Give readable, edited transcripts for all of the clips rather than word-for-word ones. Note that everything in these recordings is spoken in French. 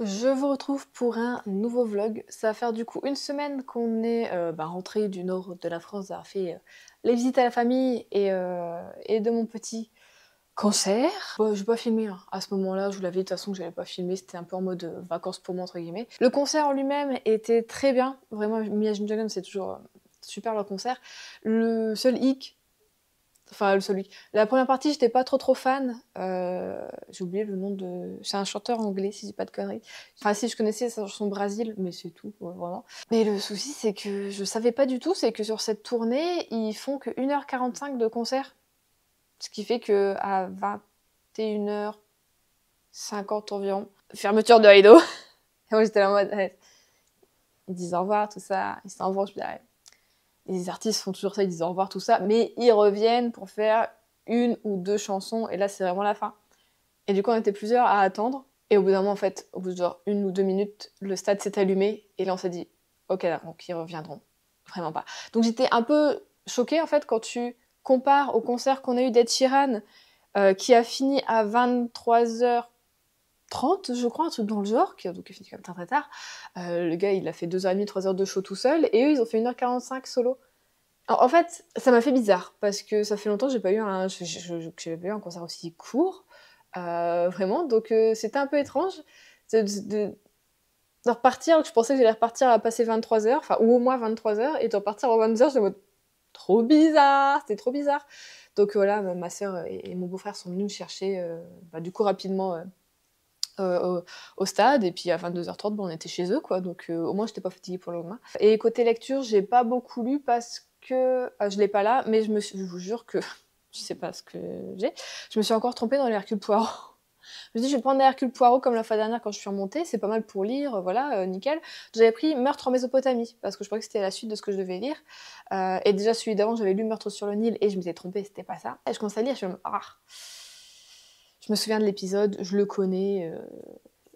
Je vous retrouve pour un nouveau vlog. Ça va faire du coup une semaine qu'on est rentré du nord de la France, d'avoir fait les visites à la famille et de mon petit concert. Bon, j'ai pas filmé hein. À ce moment-là, je vous l'avais dit de toute façon que j'allais pas filmer, c'était un peu en mode vacances pour moi entre guillemets. Le concert en lui-même était très bien, vraiment Imagine Dragons c'est toujours super leur concert. Le seul hic, enfin, le celui. La première partie, j'étais pas trop fan. J'ai oublié le nom de. C'est un chanteur anglais, si je dis pas de conneries. Enfin, si je connaissais sa chanson Brésil, mais c'est tout, ouais, vraiment. Mais le souci, c'est que je savais pas du tout, c'est que sur cette tournée, ils font que 1h45 de concert. Ce qui fait que à 21h50 environ, fermeture de rideau. Et moi, j'étais là en mode. Ouais. Ils disent au revoir, tout ça. Ils s'en vont, je me dis, ouais. Les artistes font toujours ça, ils disent au revoir, tout ça, mais ils reviennent pour faire une ou deux chansons, et là, c'est vraiment la fin. Et du coup, on était plusieurs à attendre, et au bout d'un moment, en fait, au bout de genre 1 ou 2 minutes, le stade s'est allumé, et là, on s'est dit, ok, donc ils reviendront. Vraiment pas. Donc j'étais un peu choquée, en fait, quand tu compares au concert qu'on a eu d'Ed Sheeran, qui a fini à 23h30, je crois, un truc dans le genre, donc il finit quand même très très tard. Le gars, il a fait 2h30, 3h de show tout seul, et eux, ils ont fait 1h45 solo. En fait, ça m'a fait bizarre, parce que ça fait longtemps que j'ai pas eu un concert aussi court, vraiment, donc c'était un peu étrange de repartir, je pensais que j'allais repartir à passer 23h, enfin, ou au moins 23h, et de repartir à 22h, j'étais en mode trop bizarre, c'était trop bizarre. Donc voilà, ma sœur et mon beau-frère sont venus me chercher, du coup, rapidement au stade, et puis à 22h30, on était chez eux, quoi, donc au moins j'étais pas fatiguée pour le lendemain. Et côté lecture, j'ai pas beaucoup lu parce que je l'ai pas là, mais je vous jure que je sais pas ce que j'ai. Je me suis encore trompée dans les Hercule Poirot. Je me dis, je vais prendre des Hercule Poirot comme la fois dernière quand je suis remontée, c'est pas mal pour lire, voilà, nickel. J'avais pris Meurtre en Mésopotamie, parce que je croyais que c'était la suite de ce que je devais lire. Et déjà, celui d'avant, j'avais lu Meurtre sur le Nil, et je m'étais trompée, c'était pas ça. Et je commence à lire, je me je me souviens de l'épisode, je le connais,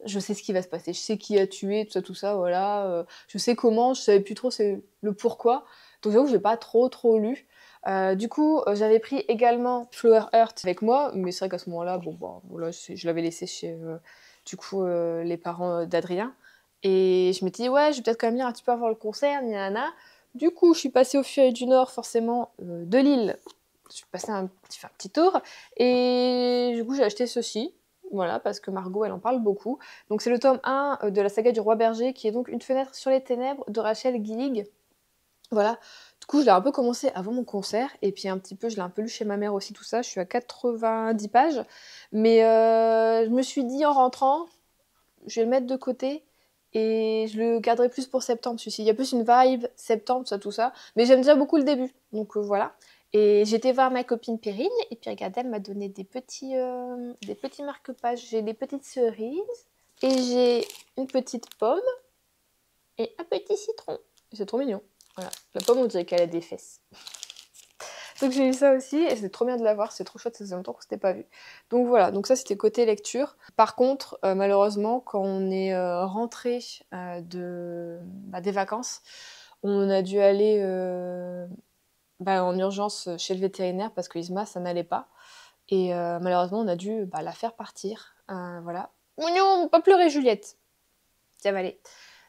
je sais ce qui va se passer, je sais qui a tué, tout ça, voilà. Je sais comment, je savais plus trop c'est le pourquoi. Donc j'avoue que j'ai pas trop lu. Du coup, j'avais pris également Flower Heart avec moi, mais c'est vrai qu'à ce moment-là, voilà, je l'avais laissé chez les parents d'Adrien. Et je m'étais dit, ouais, je vais peut-être quand même lire un petit peu avant le concert, nanana. Du coup, je suis passée au Furet du Nord, forcément, de Lille. Je suis passée faire un petit tour. Et du coup, j'ai acheté ceci. Voilà, parce que Margot, elle en parle beaucoup. Donc c'est le tome 1 de la saga du Roi Berger, qui est donc Une fenêtre sur les ténèbres de Rachel Gillig. Voilà. Du coup, je l'ai un peu commencé avant mon concert, et puis un petit peu, je l'ai un peu lu chez ma mère aussi, tout ça. Je suis à 90 pages. Mais je me suis dit en rentrant, je vais le mettre de côté, et je le garderai plus pour septembre, celui-ci. Il y a plus une vibe septembre, tout ça. Mais j'aime déjà beaucoup le début, donc voilà. Et j'étais voir ma copine Perrine, et puis regardez, elle m'a donné des petits marque-pages. J'ai des petites cerises, et j'ai une petite pomme, et un petit citron. C'est trop mignon. Voilà. La pomme, on dirait qu'elle a des fesses. Donc j'ai eu ça aussi, et c'est trop bien de l'avoir, c'est trop chouette, ça faisait longtemps qu'on s'était pas vu. Donc voilà, donc ça c'était côté lecture. Par contre, malheureusement, quand on est rentré des vacances, on a dû aller en urgence chez le vétérinaire parce que Isma, ça n'allait pas. Et malheureusement, on a dû la faire partir. Voilà. Mignon, pas pleurer Juliette. Ça va aller.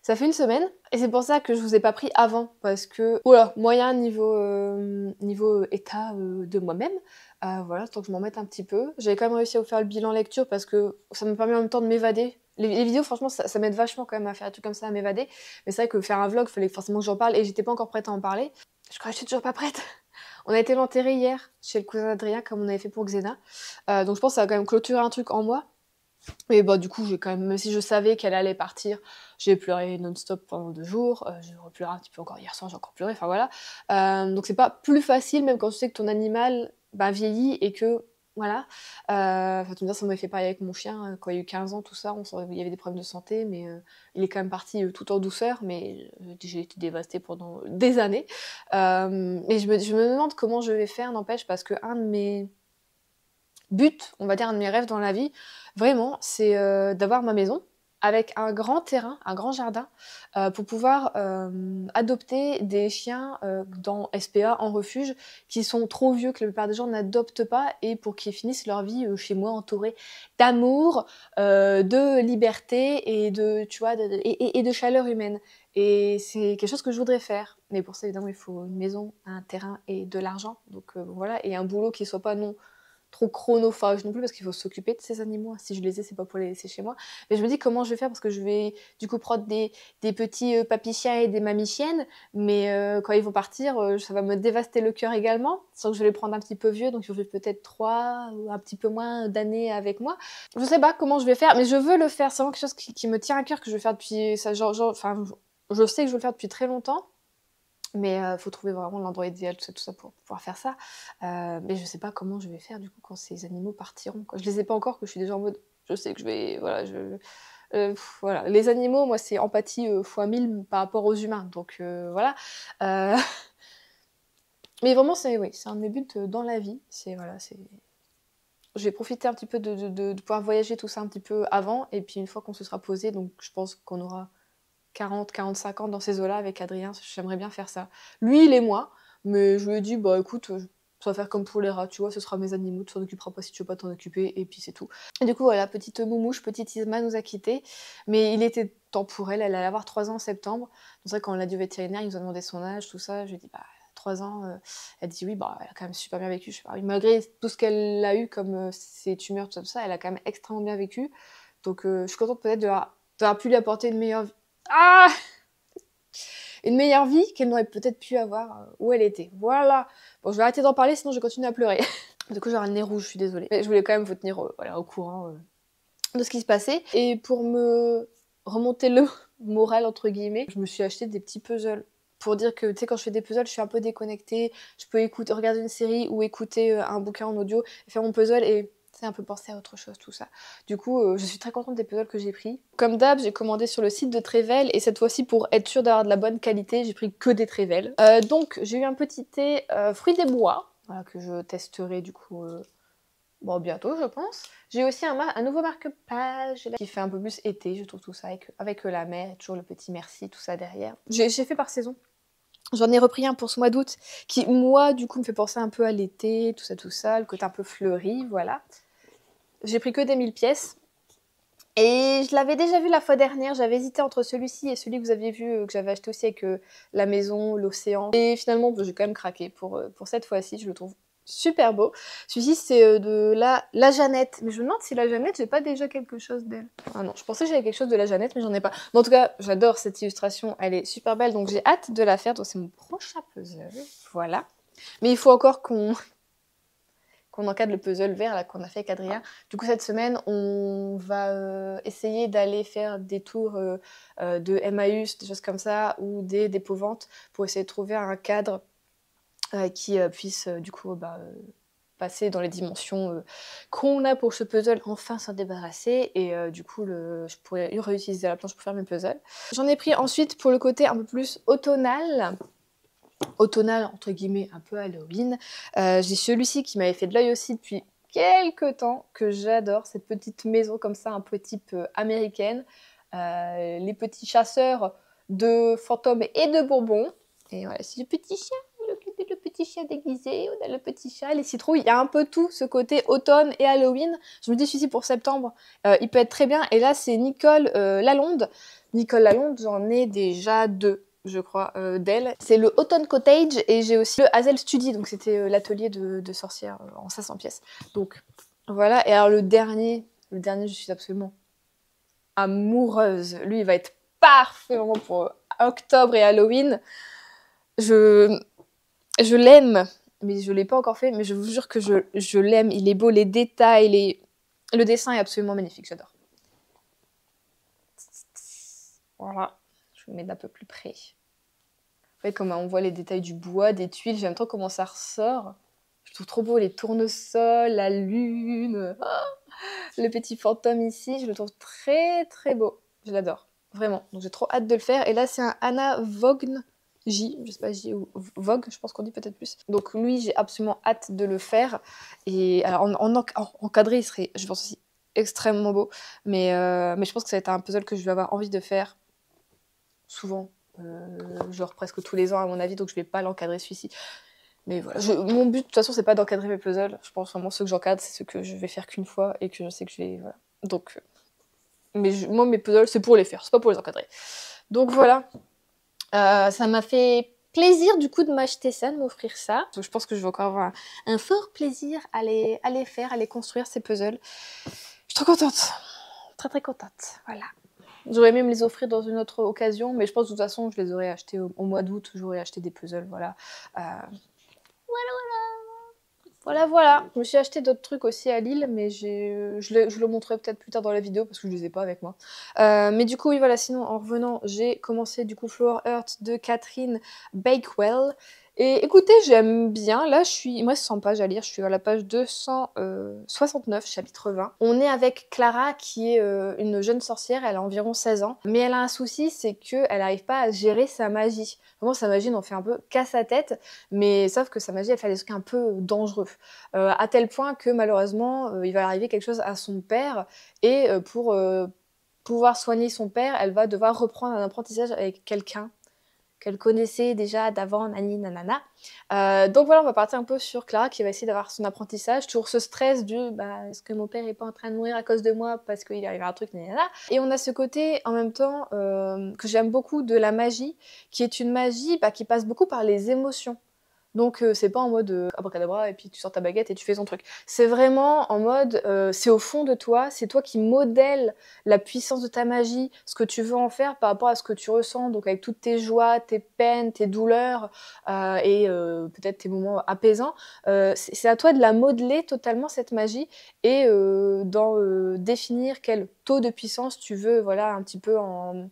Ça fait une semaine, et c'est pour ça que je vous ai pas pris avant, parce que, voilà, moyen niveau état de moi-même, voilà, tant que je m'en mette un petit peu. J'avais quand même réussi à vous faire le bilan lecture, parce que ça me permet en même temps de m'évader. Les vidéos, franchement, ça m'aide vachement quand même à faire des trucs comme ça, à m'évader. Mais c'est vrai que faire un vlog, fallait forcément que j'en parle, et j'étais pas encore prête à en parler. Je crois que je suis toujours pas prête. On a été l'enterrer hier, chez le cousin d'Adrien, comme on avait fait pour Xena. Donc je pense que ça va quand même clôturer un truc en moi. Et du coup, j'ai quand même, même si je savais qu'elle allait partir, j'ai pleuré non-stop pendant 2 jours. J'ai repleuré un petit peu encore hier soir, j'ai encore pleuré, enfin voilà. Donc c'est pas plus facile, même quand tu sais que ton animal vieillit et que, voilà. Enfin, tu me dis, ça m'a fait pareil avec mon chien, quand il y a eu 15 ans, tout ça, il y avait des problèmes de santé, mais il est quand même parti tout en douceur, mais j'ai été dévastée pendant des années. Et je me demande comment je vais faire, n'empêche, parce que un de mes but, on va dire un de mes rêves dans la vie, vraiment, c'est d'avoir ma maison avec un grand terrain, un grand jardin, pour pouvoir adopter des chiens dans SPA, en refuge, qui sont trop vieux, que la plupart des gens n'adoptent pas, et pour qu'ils finissent leur vie chez moi, entourés d'amour, de liberté et de, tu vois, et de chaleur humaine. Et c'est quelque chose que je voudrais faire. Mais pour ça, évidemment, il faut une maison, un terrain et de l'argent. Donc voilà, et un boulot qui soit pas non trop chronophage non plus, parce qu'il faut s'occuper de ces animaux. Si je les ai, c'est pas pour les laisser chez moi. Mais je me dis comment je vais faire, parce que je vais du coup prendre des petits papis-chiens et des mamies-chiennes, mais quand ils vont partir, ça va me dévaster le cœur également, sans que je vais les prendre un petit peu vieux, donc ils vont vivre peut-être 3 ou un petit peu moins d'années avec moi. Je sais pas comment je vais faire, mais je veux le faire. C'est vraiment quelque chose qui me tient à cœur, que je veux faire depuis ça, enfin, je sais que je veux le faire depuis très longtemps. Mais faut trouver vraiment l'endroit idéal, tout ça pour pouvoir faire ça. Mais je sais pas comment je vais faire du coup quand ces animaux partiront, quoi. Je les ai pas encore, que je suis déjà en mode, je sais que je vais, voilà, voilà. Les animaux, moi, c'est empathie fois 1000 par rapport aux humains, donc voilà. Euh, Mais vraiment, oui, c'est un de mes buts dans la vie. Voilà, je vais profiter un petit peu de pouvoir voyager tout ça un petit peu avant, et puis une fois qu'on se sera posé, donc je pense qu'on aura 40-45 ans dans ces eaux-là avec Adrien, j'aimerais bien faire ça. Lui, il est moi, mais je lui ai dit, bah écoute, ça va faire comme pour les rats, tu vois, ce sera mes animaux, tu t'en occuperas pas si tu veux pas t'en occuper, et puis c'est tout. Et du coup, voilà, petite moumouche, petite Isma nous a quittés, mais il était temps pour elle, elle allait avoir 3 ans en septembre. C'est vrai, quand on l'a dit au vétérinaire, il nous a demandé son âge, tout ça, je lui ai dit, bah 3 ans, elle dit oui, bah elle a quand même super bien vécu, je sais pas, malgré tout ce qu'elle a eu comme ses tumeurs, tout ça, elle a quand même extrêmement bien vécu, donc je suis contente peut-être d'avoir pu lui apporter une meilleure vie. Ah, une meilleure vie qu'elle n'aurait peut-être pu avoir où elle était. Voilà. Bon, je vais arrêter d'en parler, sinon je vais continuer à pleurer. Du coup, j'aurai le nez rouge, je suis désolée. Mais je voulais quand même vous tenir voilà, au courant de ce qui se passait. Et pour me remonter le moral, entre guillemets, je me suis acheté des petits puzzles. Pour dire que, tu sais, quand je fais des puzzles, je suis un peu déconnectée. Je peux regarder une série ou écouter un bouquin en audio, et faire mon puzzle, et c'est un peu penser à autre chose, tout ça. Du coup, je suis très contente des puzzles que j'ai pris. Comme d'hab, j'ai commandé sur le site de Trevel, et cette fois-ci, pour être sûre d'avoir de la bonne qualité, j'ai pris que des Trevel. Donc, j'ai eu un petit thé fruits des bois, voilà, que je testerai du coup bon, bientôt, je pense. J'ai aussi un nouveau marque-page qui fait un peu plus été, je trouve, tout ça, avec la mer, et toujours le petit merci, tout ça derrière. J'ai fait par saison. J'en ai repris un pour ce mois d'août, qui, moi, du coup, me fait penser un peu à l'été, tout ça, le côté un peu fleuri, voilà. J'ai pris que des 1000 pièces. Et je l'avais déjà vu la fois dernière, j'avais hésité entre celui-ci et celui que vous aviez vu, que j'avais acheté aussi avec la maison, l'océan. Et finalement, j'ai quand même craqué pour cette fois-ci, je le trouve super beau. Celui-ci, c'est de la Jeannette. Mais je me demande si la Jeannette, j'ai pas déjà quelque chose d'elle. Ah non, je pensais que j'avais quelque chose de la Jeannette, mais j'en ai pas. Mais en tout cas, j'adore cette illustration, elle est super belle, donc j'ai hâte de la faire. Donc c'est mon prochain puzzle, voilà. Mais il faut encore qu'on encadre le puzzle vert là qu'on a fait avec Adrien. Du coup, cette semaine, on va essayer d'aller faire des tours de Emmaüs, des choses comme ça, ou des dépôt-ventes, pour essayer de trouver un cadre qui puisse du coup passer dans les dimensions qu'on a pour ce puzzle, enfin s'en débarrasser, et du coup je pourrais réutiliser la planche pour faire mes puzzles. J'en ai pris ensuite pour le côté un peu plus automnal entre guillemets, un peu Halloween. J'ai celui-ci qui m'avait fait de l'œil aussi depuis quelques temps, que j'adore, cette petite maison comme ça, un peu type américaine. Les petits chasseurs de fantômes et de bonbons. Et voilà, c'est le petit chien, le petit chien déguisé, on a le petit chat, les citrouilles, il y a un peu tout, ce côté automne et Halloween. Je me dis, celui-ci pour septembre, il peut être très bien. Et là, c'est Nicole Lalonde. Nicole Lalonde, j'en ai déjà 2, je crois, d'elle. C'est le Autumn Cottage, et j'ai aussi le Hazel Study, donc c'était l'atelier de sorcière en 500 pièces. Donc voilà, et alors le dernier, je suis absolument amoureuse. Lui, il va être parfait vraiment pour octobre et Halloween. Je l'aime, mais je l'ai pas encore fait, mais je vous jure que je l'aime. Il est beau, les détails, le dessin est absolument magnifique, j'adore. Voilà, je vous mets d'un peu plus près. Vous voyez comment on voit les détails du bois, des tuiles, j'aime trop comment ça ressort. Je trouve trop beau les tournesols, la lune, le petit fantôme ici, je le trouve très très beau. Je l'adore, vraiment. Donc j'ai trop hâte de le faire. Et là c'est un Anna Vogne J, je sais pas J ou Vogue, je pense qu'on dit peut-être plus. Donc lui j'ai absolument hâte de le faire. Et alors en encadré il serait, je pense aussi, extrêmement beau. Mais je pense que ça va être un puzzle que je vais avoir envie de faire souvent, genre presque tous les ans à mon avis, donc je vais pas l'encadrer celui-ci. Mais voilà, mon but de toute façon c'est pas d'encadrer mes puzzles, je pense vraiment ceux que j'encadre c'est ceux que je vais faire qu'une fois et que je sais que je vais... Voilà. Donc, mais moi mes puzzles c'est pour les faire, c'est pas pour les encadrer. Donc voilà, ça m'a fait plaisir du coup de m'acheter ça, de m'offrir ça. Donc, je pense que je vais encore avoir un fort plaisir à les faire, à les construire ces puzzles. Je suis trop contente, très très contente, voilà. J'aurais aimé me les offrir dans une autre occasion, mais je pense de toute façon je les aurais achetés au mois d'août, j'aurais acheté des puzzles, voilà. Voilà. Je me suis acheté d'autres trucs aussi à Lille, mais je le montrerai peut-être plus tard dans la vidéo parce que je les ai pas avec moi. Mais du coup, oui, voilà, sinon en revenant, j'ai commencé du coup Flower Earth de Catherine Bakewell. Et écoutez, j'aime bien. Là, il me reste 100 pages à lire. Je suis à la page 269, chapitre 20. On est avec Clara, qui est une jeune sorcière. Elle a environ 16 ans. Mais elle a un souci, c'est qu'elle n'arrive pas à gérer sa magie. Vraiment, sa magie n'en fait un peu qu'à sa tête. Mais sauf que sa magie, elle fait des trucs un peu dangereux. À tel point que malheureusement, il va arriver quelque chose à son père. Et pour pouvoir soigner son père, elle va devoir reprendre un apprentissage avec quelqu'un qu'elle connaissait déjà d'avant, nani nanana. Donc voilà, on va partir un peu sur Clara qui va essayer d'avoir son apprentissage, toujours ce stress du est-ce que mon père est pas en train de mourir à cause de moi parce qu'il arrive un truc, nanana. Et on a ce côté en même temps que j'aime beaucoup de la magie, qui est une magie qui passe beaucoup par les émotions. Donc c'est pas en mode abracadabra et puis tu sors ta baguette et tu fais ton truc. C'est vraiment en mode c'est au fond de toi, c'est toi qui modèles la puissance de ta magie, ce que tu veux en faire par rapport à ce que tu ressens, donc avec toutes tes joies, tes peines, tes douleurs et peut-être tes moments apaisants. C'est à toi de la modeler totalement cette magie et d'en définir quel taux de puissance tu veux, voilà, un petit peu en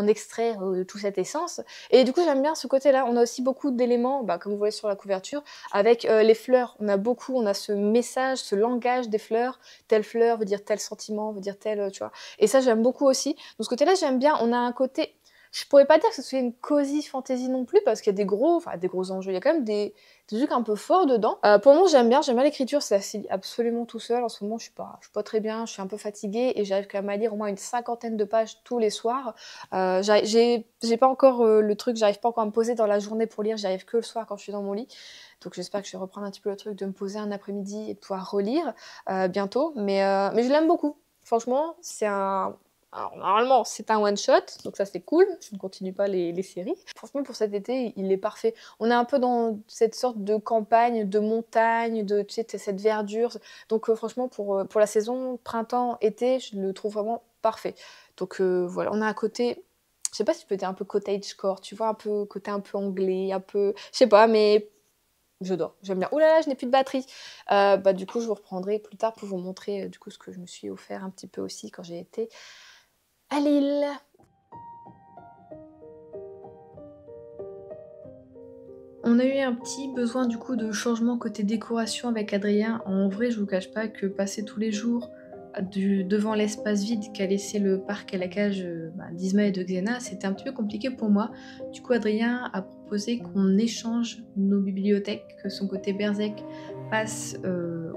extraire toute cette essence. Et du coup, j'aime bien ce côté-là. On a aussi beaucoup d'éléments, comme vous voyez sur la couverture, avec les fleurs. On a ce message, ce langage des fleurs. Telle fleur veut dire tel sentiment, veut dire tel, tu vois. Et ça, j'aime beaucoup aussi. Donc ce côté-là, j'aime bien. On a un côté... Je pourrais pas dire que ce soit une cozy fantasy non plus, parce qu'il y a des gros enjeux. Il y a quand même des trucs un peu forts dedans. Pour le moment, j'aime bien l'écriture, ça se lit absolument tout seul. En ce moment, je suis pas très bien, je suis un peu fatiguée et j'arrive quand même à lire au moins une 50aine de pages tous les soirs. J'ai pas encore le truc, j'arrive pas encore à me poser dans la journée pour lire, j'arrive que le soir quand je suis dans mon lit. Donc j'espère que je vais reprendre un petit peu le truc de me poser un après-midi et de pouvoir relire bientôt. Mais je l'aime beaucoup. Franchement, alors, normalement, c'est un one-shot, donc ça c'est cool, je ne continue pas les séries. Franchement, pour cet été, il est parfait. On est un peu dans cette sorte de campagne, de montagne, tu sais, cette verdure. Donc franchement, pour la saison printemps-été, je le trouve vraiment parfait. Donc voilà, on a un côté, je sais pas si tu peux dire un peu cottagecore, tu vois, un peu côté un peu anglais, un peu, je sais pas, mais j'adore, j'aime bien. Oh là là, je n'ai plus de batterie. Du coup, je vous reprendrai plus tard pour vous montrer du coup ce que je me suis offert un petit peu aussi quand j'ai été à Lille. On a eu un petit besoin du coup de changement côté décoration avec Adrien. En vrai, je vous cache pas que passer tous les jours devant l'espace vide qu'a laissé le parc à la cage d'Isma et de Xena, c'était un petit peu compliqué pour moi. Du coup, Adrien a proposé qu'on échange nos bibliothèques, que son côté Berzec passe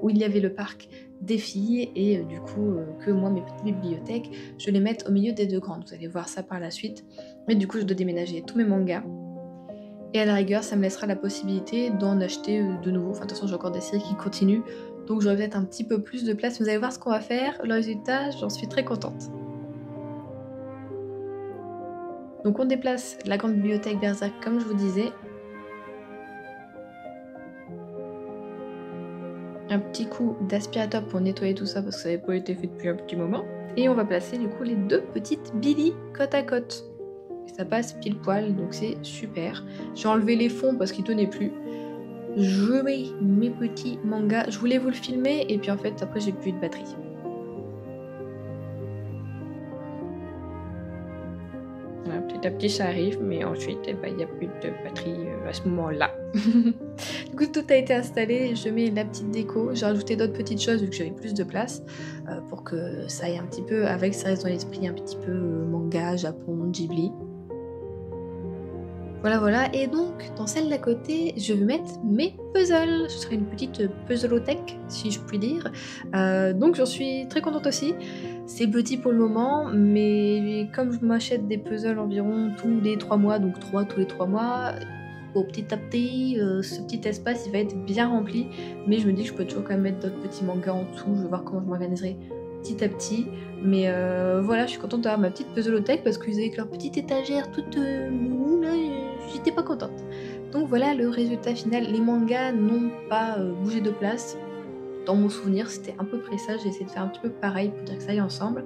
où il y avait le parc des filles et du coup que moi, mes petites bibliothèques, je les mette au milieu des deux grandes. Vous allez voir ça par la suite. Mais du coup, je dois déménager tous mes mangas. Et à la rigueur, ça me laissera la possibilité d'en acheter de nouveau. Enfin, de toute façon, j'ai encore des séries qui continuent. Donc j'aurai peut-être un petit peu plus de place. Vous allez voir ce qu'on va faire. Le résultat, j'en suis très contente. Donc on déplace la grande bibliothèque Berserk comme je vous disais. Un petit coup d'aspirateur pour nettoyer tout ça parce que ça n'avait pas été fait depuis un petit moment. Et on va placer du coup les deux petites Billy côte à côte. Et ça passe pile poil, donc c'est super. J'ai enlevé les fonds parce qu'ils tenaient plus. Je mets mes petits mangas. Je voulais vous le filmer et puis en fait après j'ai plus de batterie. Voilà, petit à petit ça arrive, mais ensuite il n'y a plus de batterie à ce moment-là. Du coup tout a été installé, je mets la petite déco, j'ai rajouté d'autres petites choses vu que j'avais plus de place pour que ça aille un petit peu avec, ça reste dans l'esprit un petit peu manga, Japon, Ghibli. Voilà, voilà. Et donc, dans celle d'à côté, je vais mettre mes puzzles. Ce sera une petite puzzleothèque, si je puis dire. Donc, j'en suis très contente aussi. C'est petit pour le moment, mais comme je m'achète des puzzles environ tous les 3 mois, donc 3 tous les 3 mois, petit à petit, ce petit espace, il va être bien rempli. Mais je me dis que je peux toujours quand même mettre d'autres petits mangas en dessous. Je vais voir comment je m'organiserai petit à petit. Mais voilà, je suis contente d'avoir ma petite puzzleothèque parce qu'ils avaient avec leur petite étagère toute moulou, là, j'étais pas contente. Donc voilà le résultat final. Les mangas n'ont pas bougé de place. Dans mon souvenir, c'était à peu près ça. J'ai essayé de faire un petit peu pareil pour dire que ça aille ensemble.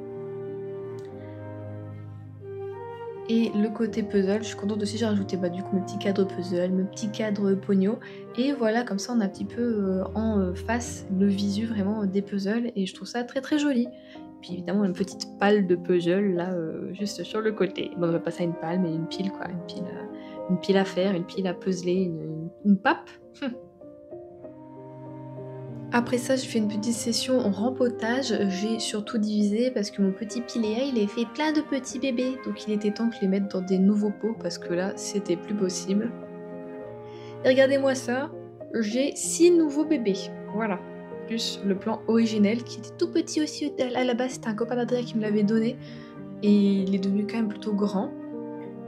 Et le côté puzzle, je suis contente aussi, j'ai rajouté du coup mes petits cadres puzzle, mes petits cadres pogno. Et voilà, comme ça on a un petit peu en face le visu vraiment des puzzles et je trouve ça très très joli. Puis évidemment une petite palle de puzzle là juste sur le côté. Bon, on va pas ça une palle mais une pile quoi, une pile à faire, une pile à puzzler, une pappe. Après ça, je fais une petite session en rempotage. J'ai surtout divisé parce que mon petit Piléa, il a fait plein de petits bébés. Donc il était temps que je les mette dans des nouveaux pots parce que là, c'était plus possible. Et regardez-moi ça, j'ai 6 nouveaux bébés. Voilà. Plus le plan originel qui était tout petit aussi à la base. C'était un copain d'Adrien qui me l'avait donné. Et il est devenu quand même plutôt grand.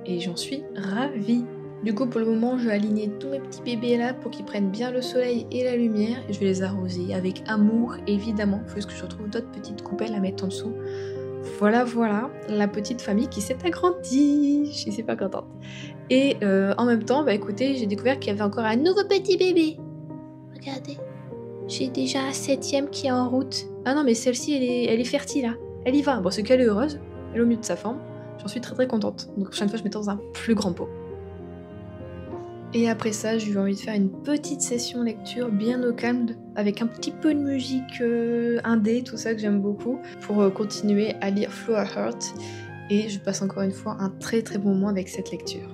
Et j'en suis ravie. Du coup, pour le moment, je vais aligner tous mes petits bébés là pour qu'ils prennent bien le soleil et la lumière. Et je vais les arroser avec amour, évidemment. Il faut juste que je retrouve d'autres petites coupelles à mettre en dessous. Voilà, voilà, la petite famille qui s'est agrandie. Je suis super contente. Et en même temps, écoutez, j'ai découvert qu'il y avait encore un nouveau petit bébé. Regardez, j'ai déjà un 7e qui est en route. Ah non, mais celle-ci, elle est fertile là. Elle y va. Bon, c'est qu'elle est heureuse. Elle est au milieu de sa forme. J'en suis très très contente. Donc la prochaine fois, je mets dans un plus grand pot. Et après ça, j'ai eu envie de faire une petite session lecture bien au calme, avec un petit peu de musique indé, tout ça que j'aime beaucoup, pour continuer à lire Flower Heart. Et je passe encore une fois un très très bon moment avec cette lecture.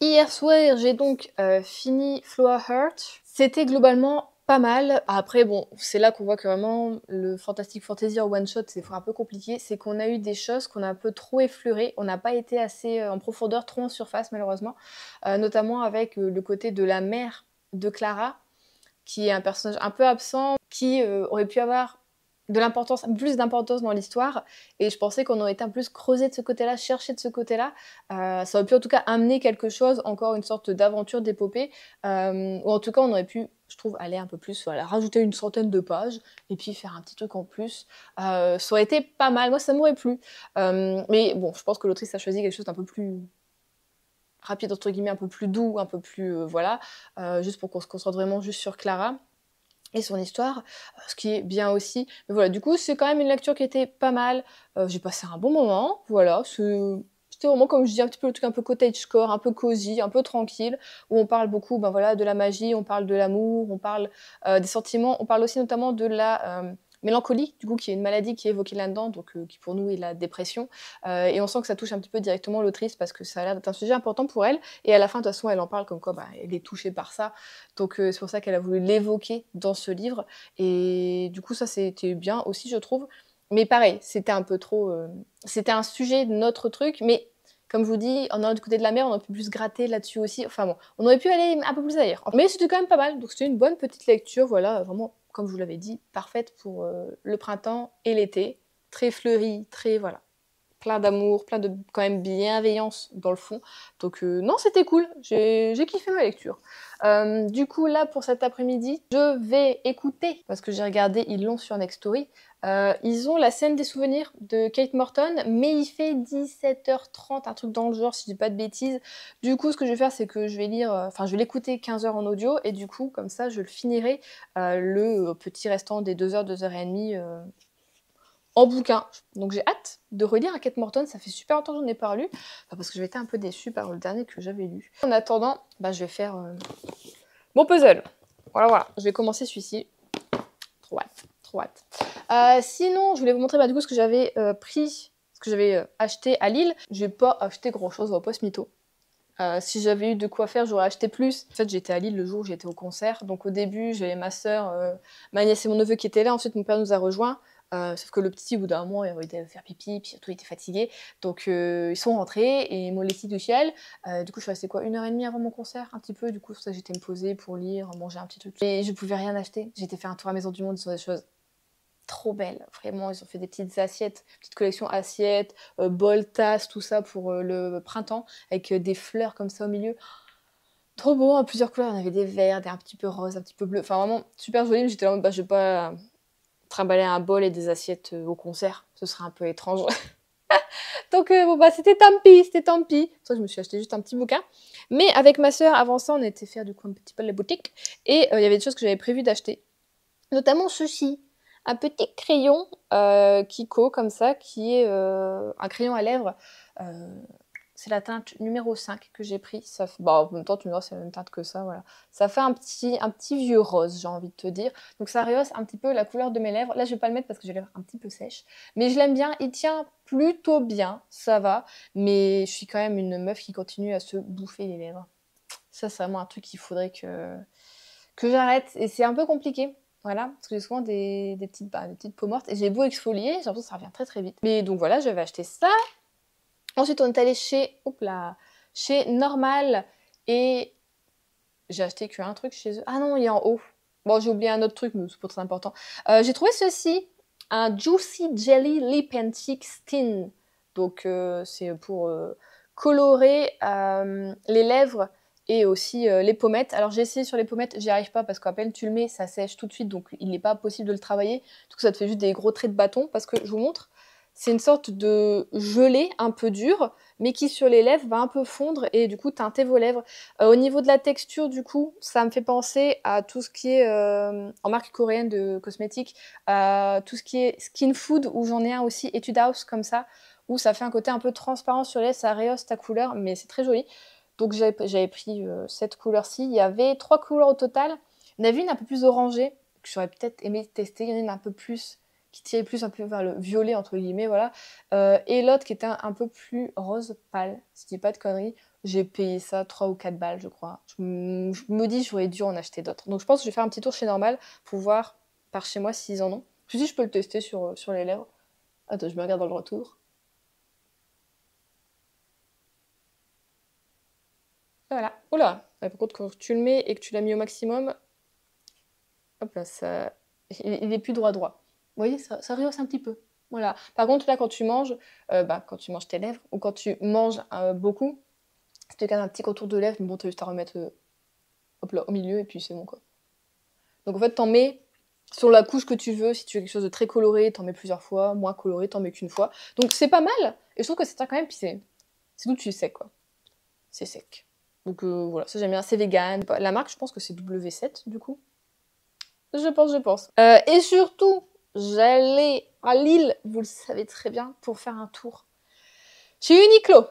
Hier soir, j'ai donc fini Flower Heart. C'était globalement pas mal. Après, bon, c'est là qu'on voit que vraiment le Fantastic Fantasy en one shot, c'est un peu compliqué. C'est qu'on a eu des choses qu'on a un peu trop effleurées. On n'a pas été assez en profondeur, trop en surface, malheureusement. Notamment avec le côté de la mère de Clara, qui est un personnage un peu absent, qui aurait pu avoir de l'importance, plus d'importance dans l'histoire, et je pensais qu'on aurait été un peu plus creusé de ce côté-là, cherché de ce côté-là. Ça aurait pu en tout cas amener quelque chose, encore une sorte d'aventure, d'épopée, ou en tout cas on aurait pu, je trouve, aller un peu plus, voilà, rajouter une centaine de pages, et puis faire un petit truc en plus. Ça aurait été pas mal, moi ça m'aurait plu. Mais bon, je pense que l'autrice a choisi quelque chose d'un peu plus rapide, entre guillemets, un peu plus doux, un peu plus, voilà, juste pour qu'on se concentre vraiment juste sur Clara et son histoire, ce qui est bien aussi. Mais voilà, du coup, c'est quand même une lecture qui était pas mal. J'ai passé un bon moment, voilà. C'était vraiment, comme je dis, un petit peu le truc un peu cottagecore, un peu cosy, un peu tranquille, où on parle beaucoup voilà, de la magie, on parle de l'amour, on parle des sentiments, on parle aussi notamment de la mélancolie, du coup, qui est une maladie qui est évoquée là-dedans, donc qui pour nous est la dépression. Et on sent que ça touche un petit peu directement l'autrice parce que ça a l'air d'être un sujet important pour elle. Et à la fin, de toute façon, elle en parle comme quoi elle est touchée par ça. Donc c'est pour ça qu'elle a voulu l'évoquer dans ce livre. Et du coup, ça, c'était bien aussi, je trouve. Mais pareil, c'était un peu trop... c'était un sujet de notre truc, mais comme je vous dis, en allant du côté de la mer, on aurait pu plus gratter là-dessus aussi. Enfin bon, on aurait pu aller un peu plus ailleurs. Mais c'était quand même pas mal, donc c'était une bonne petite lecture, voilà, vraiment, comme je vous l'avais dit, parfaite pour le printemps et l'été. Très fleurie, très, voilà, plein d'amour, plein de quand même bienveillance dans le fond. Donc non, c'était cool, j'ai kiffé ma lecture. Du coup, là, pour cet après-midi, je vais écouter, parce que j'ai regardé, ils l'ont sur Nextory, ils ont la scène des souvenirs de Kate Morton, mais il fait 17h30, un truc dans le genre, si je dis pas de bêtises. Du coup, ce que je vais faire, c'est que je vais lire, je vais l'écouter 15 heures en audio, et du coup, comme ça, je le finirai le petit restant des 2 heures, 2 heures et demie en bouquin. Donc j'ai hâte de relire Kate Morton, ça fait super longtemps que j'en ai pas lu, parce que j'avais été un peu déçue par le dernier que j'avais lu. En attendant, je vais faire mon puzzle. Voilà, je vais commencer celui-ci. Trop hâte, trop hâte. Sinon, je voulais vous montrer du coup ce que j'avais ce que j'avais acheté à Lille. J'ai pas acheté grand chose au post mytho. Si j'avais eu de quoi faire, j'aurais acheté plus. En fait, j'étais à Lille le jour où j'étais au concert. Donc au début, j'avais ma soeur, ma nièce et mon neveu qui étaient là. Ensuite, mon père nous a rejoints. Sauf que le petit, au bout d'un moment, il avait été faire pipi, puis surtout, il était fatigué. Donc ils sont rentrés et mon laitier du ciel. Du coup, je suis restée quoi, 1h30 avant mon concert, un petit peu. Du coup, ça, j'étais me poser pour lire, manger un petit truc. Et je pouvais rien acheter. J'étais faire un tour à Maison du Monde sur des choses trop belle, vraiment, ils ont fait des petites assiettes, petite collection assiettes, bol, tasses, tout ça pour le printemps, avec des fleurs comme ça au milieu. Trop beau, en plusieurs couleurs, il y en avait des verts, des un petit peu roses, un petit peu bleus, enfin vraiment super joli, mais j'étais là en mode, bah, je vais pas trimballer un bol et des assiettes au concert, ce serait un peu étrange. Donc bon bah c'était tant pis, c'était tant pis. C'est pour ça que je me suis acheté juste un petit bouquin. Mais avec ma soeur, avant ça, on était faire du coup un petit peu de la boutique, et il y avait des choses que j'avais prévu d'acheter, notamment ceci. Un petit crayon Kiko comme ça, qui est un crayon à lèvres. C'est la teinte numéro 5 que j'ai pris. Ça fait, bah, en même temps, tu me diras, c'est la même teinte que ça, voilà. Ça fait un petit vieux rose, j'ai envie de te dire. Donc ça rehausse un petit peu la couleur de mes lèvres. Là, je vais pas le mettre parce que j'ai les lèvres un petit peu sèches. Mais je l'aime bien, il tient plutôt bien, ça va. Mais je suis quand même une meuf qui continue à se bouffer les lèvres. Ça, c'est vraiment un truc qu'il faudrait que j'arrête. Et c'est un peu compliqué. Voilà, parce que j'ai souvent des petites peaux mortes. Et j'ai beau exfolier, j'ai l'impression que ça revient très très vite. Mais donc voilà, j'avais acheté ça. Ensuite, on est allé chez Normal. Et j'ai acheté qu'un truc chez eux. Ah non, il est en haut. Bon, j'ai oublié un autre truc, mais c'est pas très important. J'ai trouvé ceci, un Juicy Jelly Lip and Cheek Stain. Donc c'est pour colorer les lèvres et aussi les pommettes. Alors j'ai essayé sur les pommettes, j'y arrive pas parce qu'à peine tu le mets, ça sèche tout de suite, donc il n'est pas possible de le travailler. Donc ça te fait juste des gros traits de bâton, parce que je vous montre, c'est une sorte de gelée un peu dure, mais qui sur les lèvres va un peu fondre et du coup teinter vos lèvres. Au niveau de la texture, du coup, ça me fait penser à tout ce qui est en marque coréenne de cosmétiques, tout ce qui est Skin Food, où j'en ai un aussi, Etude House comme ça, où ça fait un côté un peu transparent sur les lèvres, ça rehausse ta couleur, mais c'est très joli. Donc j'avais pris cette couleur-ci. Il y avait 3 couleurs au total. Il y en avait une un peu plus orangée, que j'aurais peut-être aimé tester. Il y en a une un peu plus, qui tirait plus un peu vers le violet, entre guillemets, voilà. Et l'autre qui était un peu plus rose pâle, si je dis pas de conneries. J'ai payé ça 3 ou 4 balles, je crois. Je me dis, j'aurais dû en acheter d'autres. Donc je pense que je vais faire un petit tour chez Normal pour voir par chez moi s'ils en ont. Je me dis, je peux le tester sur les lèvres. Attends, je me regarde dans le retour. Voilà. Oula. Ouais, par contre, quand tu le mets et que tu l'as mis au maximum, hop là, ça, il est plus droit. Vous voyez, ça rehausse un petit peu. Voilà. Par contre, là, quand tu manges, quand tu manges tes lèvres ou quand tu manges beaucoup, si tu gardes un petit contour de lèvres, mais bon, t'as juste à remettre hop là, au milieu et puis c'est bon quoi. Donc en fait, t'en mets sur la couche que tu veux. Si tu veux quelque chose de très coloré, t'en mets plusieurs fois. Moins coloré, t'en mets qu'une fois. Donc c'est pas mal. Et je trouve que c'est ça quand même. Puis c'est tout, tu sec quoi. C'est sec. Donc voilà, ça j'aime bien. C'est vegan. La marque, je pense que c'est W7 du coup. Je pense. Et surtout, j'allais à Lille, vous le savez très bien, pour faire un tour chez Uniqlo.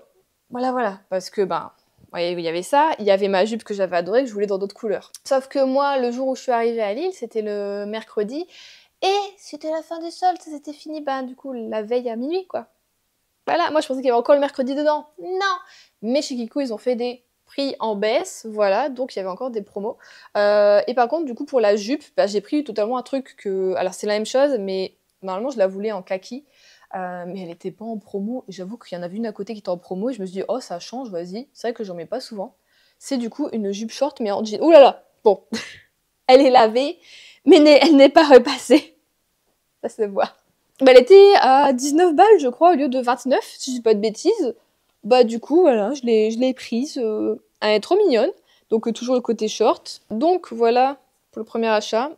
Voilà. Parce que, il y avait ça, il y avait ma jupe que j'avais adorée, que je voulais dans d'autres couleurs. Sauf que moi, le jour où je suis arrivée à Lille, c'était le mercredi, et c'était la fin du solde, c'était fini, du coup, la veille à minuit, quoi. Voilà, moi je pensais qu'il y avait encore le mercredi dedans. Non. Mais chez Kiko, ils ont fait des prix en baisse, voilà, donc il y avait encore des promos. Et par contre, du coup, pour la jupe, j'ai pris totalement un truc que... Alors c'est la même chose, mais normalement je la voulais en kaki, mais elle était pas en promo. J'avoue qu'il y en avait une à côté qui était en promo, et je me suis dit, oh ça change, vas-y. C'est vrai que j'en mets pas souvent. C'est du coup une jupe short, mais en jean. Ouh là là, bon, elle est lavée, mais elle n'est pas repassée. Ça se voit. Elle était à 19 balles, je crois, au lieu de 29, si je dis pas de bêtises. Du coup, voilà, je l'ai prise. Elle est trop mignonne. Donc, toujours le côté short. Donc, voilà pour le premier achat.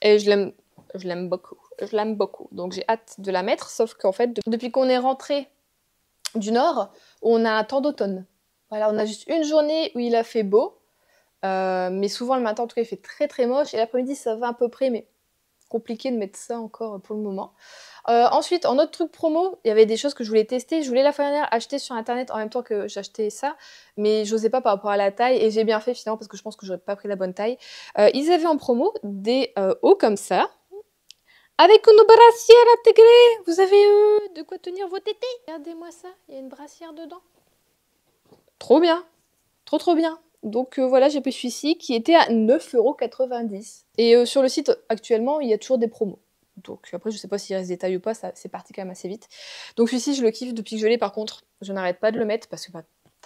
Et je l'aime beaucoup. Donc, j'ai hâte de la mettre. Sauf qu'en fait, depuis qu'on est rentré du Nord, on a un temps d'automne. Voilà, on a juste une journée où il a fait beau. Mais souvent, le matin, en tout cas, il fait très très moche. Et l'après-midi, ça va à peu près, mais compliqué de mettre ça encore pour le moment. Ensuite, en autre truc promo, il y avait des choses que je voulais tester. Je voulais la fois dernière acheter sur internet en même temps que j'achetais ça, mais j'osais pas par rapport à la taille, et j'ai bien fait finalement parce que je pense que j'aurais pas pris la bonne taille. Ils avaient en promo des hauts comme ça, avec une brassière intégrée. Vous avez de quoi tenir vos tétés. Regardez-moi ça, il y a une brassière dedans. Trop bien, trop bien. Donc voilà, j'ai pris celui-ci qui était à 9,90 €. Et sur le site, actuellement, il y a toujours des promos. Donc après, je sais pas s'il reste des tailles ou pas, c'est parti quand même assez vite. Donc celui-ci, je le kiffe depuis que je l'ai. Par contre, je n'arrête pas de le mettre parce que bah,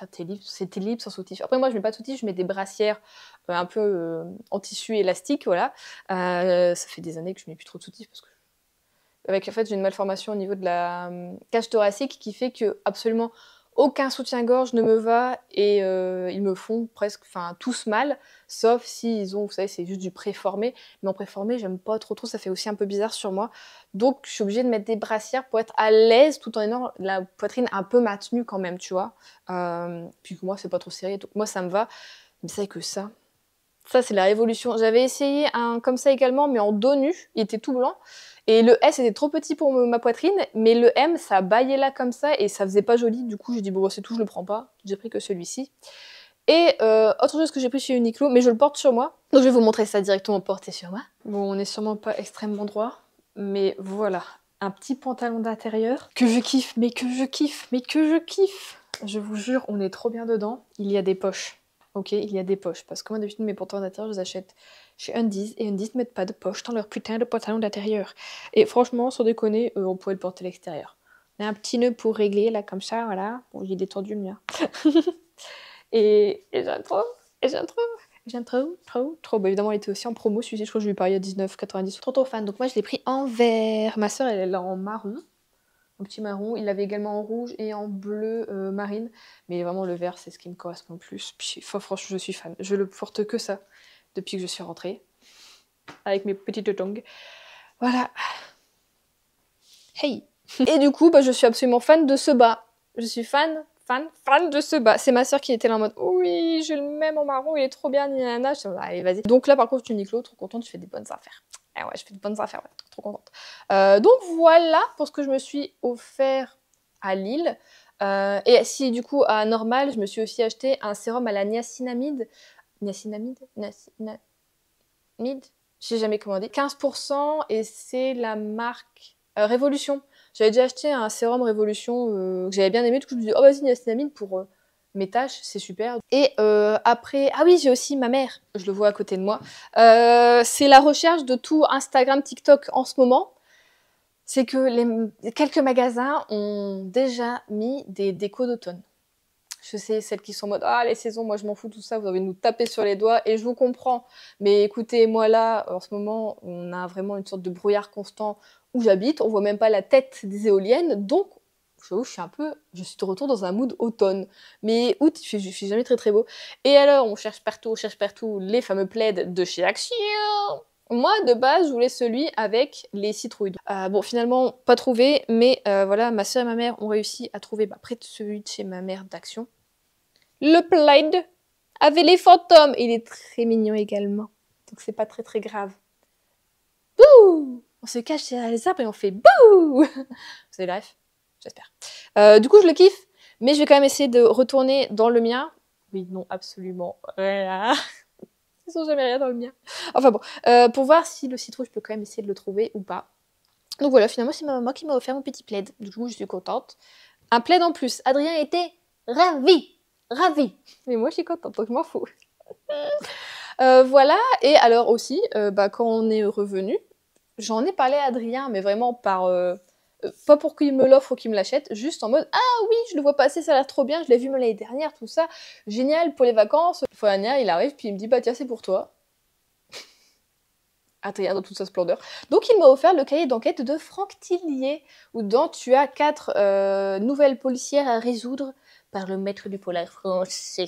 t'es libre sans soutif. Après, moi, je mets pas de soutif, je mets des brassières un peu en tissu élastique, voilà. Ça fait des années que je mets plus trop de soutif parce que en fait, j'ai une malformation au niveau de la cage thoracique qui fait que absolument aucun soutien-gorge ne me va et ils me font presque, tous mal, sauf s'ils ont, vous savez, c'est juste du préformé. Mais en préformé, j'aime pas trop, ça fait aussi un peu bizarre sur moi. Donc, je suis obligée de mettre des brassières pour être à l'aise tout en ayant la poitrine un peu maintenue quand même, tu vois. Puis que moi, c'est pas trop serré, donc moi, ça me va. Mais c'est que ça, c'est la révolution. J'avais essayé un comme ça également, mais en dos nu, il était tout blanc. Et le S était trop petit pour ma poitrine, mais le M, ça baillait là comme ça et ça faisait pas joli. Du coup, j'ai dit, bon, c'est tout, je le prends pas. J'ai pris que celui-ci. Et autre chose que j'ai pris chez Uniqlo, mais je le porte sur moi. Donc, je vais vous montrer ça directement porté sur moi. Bon, on n'est sûrement pas extrêmement droit, mais voilà. Un petit pantalon d'intérieur que je kiffe, mais que je kiffe, mais que je kiffe. Je vous jure, on est trop bien dedans. Il y a des poches. Ok, il y a des poches. Parce que moi, d'habitude, mes pantalons d'intérieur, je les achète chez Undies. Et Undies ne mettent pas de poches dans leur putain de pantalon d'intérieur. Et franchement, sans déconner, on pourrait le porter à l'extérieur. On a un petit nœud pour régler, là, comme ça, voilà. Bon, j'ai détendu le mien. et j'aime trop. Et j'aime trop. Bah, évidemment, elle était aussi en promo. Celui-ci, je crois que je lui ai parié à 19,90. Trop fan. Donc moi, je l'ai pris en vert. Ma soeur, elle l'a en marron. Un petit marron, il l'avait également en rouge et en bleu marine, mais vraiment le vert c'est ce qui me correspond le plus. Puis franchement je suis fan, je le porte que ça depuis que je suis rentrée, avec mes petites tongs. Voilà. Hey. Et du coup bah, je suis absolument fan de ce bas. Je suis fan de ce bas. C'est ma soeur qui était là en mode oui je le mets en marron, il est trop bien, nanana. Je dis, allez vas-y. Donc là par contre tu Uniqlo, trop contente, tu fais des bonnes affaires. Ah ouais, je fais de bonnes affaires, ouais, trop contente. Donc voilà pour ce que je me suis offert à Lille. Et si du coup à Normal, je me suis aussi acheté un sérum à la niacinamide. Niacinamide. Je sais jamais comment on dit. 15% et c'est la marque Révolution. J'avais déjà acheté un sérum Révolution que j'avais bien aimé. Du coup je me suis dit oh vas-y niacinamide pour mes tâches, c'est super. Et après, ah oui, j'ai aussi ma mère, je le vois à côté de moi. C'est la recherche de tout Instagram, TikTok en ce moment. C'est que quelques magasins ont déjà mis des décos d'automne. Je sais, celles qui sont en mode « Ah, les saisons, moi je m'en fous, tout ça, vous avez nous taper sur les doigts. » Et je vous comprends. Mais écoutez, moi là, en ce moment, on a vraiment une sorte de brouillard constant où j'habite. On voit même pas la tête des éoliennes. Donc, je suis de retour dans un mood automne. Mais août, il fait jamais très très beau. Et alors, on cherche partout les fameux plaids de chez Action. Moi, de base, je voulais celui avec les citrouilles. Bon, finalement, pas trouvé, mais voilà, ma soeur et ma mère ont réussi à trouver près de celui de chez ma mère d'Action. Le plaid avec les fantômes. Il est très mignon également. Donc c'est pas très très grave. Bouh! On se cache derrière les arbres et on fait bouh! Vous avez le ref? J'espère. Du coup, je le kiffe, mais je vais quand même essayer de retourner dans le mien. Oui, non, absolument rien. Ils sont jamais rien dans le mien. Enfin bon, pour voir si le citrouille, je peux quand même essayer de le trouver ou pas. Donc voilà, finalement, c'est ma maman qui m'a offert mon petit plaid. Du coup, je suis contente. Un plaid en plus. Adrien était ravi. Mais moi, je suis contente, donc je m'en fous. Voilà. Et alors aussi, quand on est revenu, j'en ai parlé à Adrien, mais vraiment par... pas pour qu'il me l'offre ou qu'il me l'achète, juste en mode « Ah oui, je le vois passer, ça a l'air trop bien, je l'ai vu l'année dernière, tout ça, génial pour les vacances. » Une fois l'année dernière, il arrive, puis il me dit « Bah tiens, c'est pour toi. » Adrien dans toute sa splendeur. Donc il m'a offert le cahier d'enquête de Franck Tillier, où dedans tu as 4 nouvelles policières à résoudre par le maître du polar français.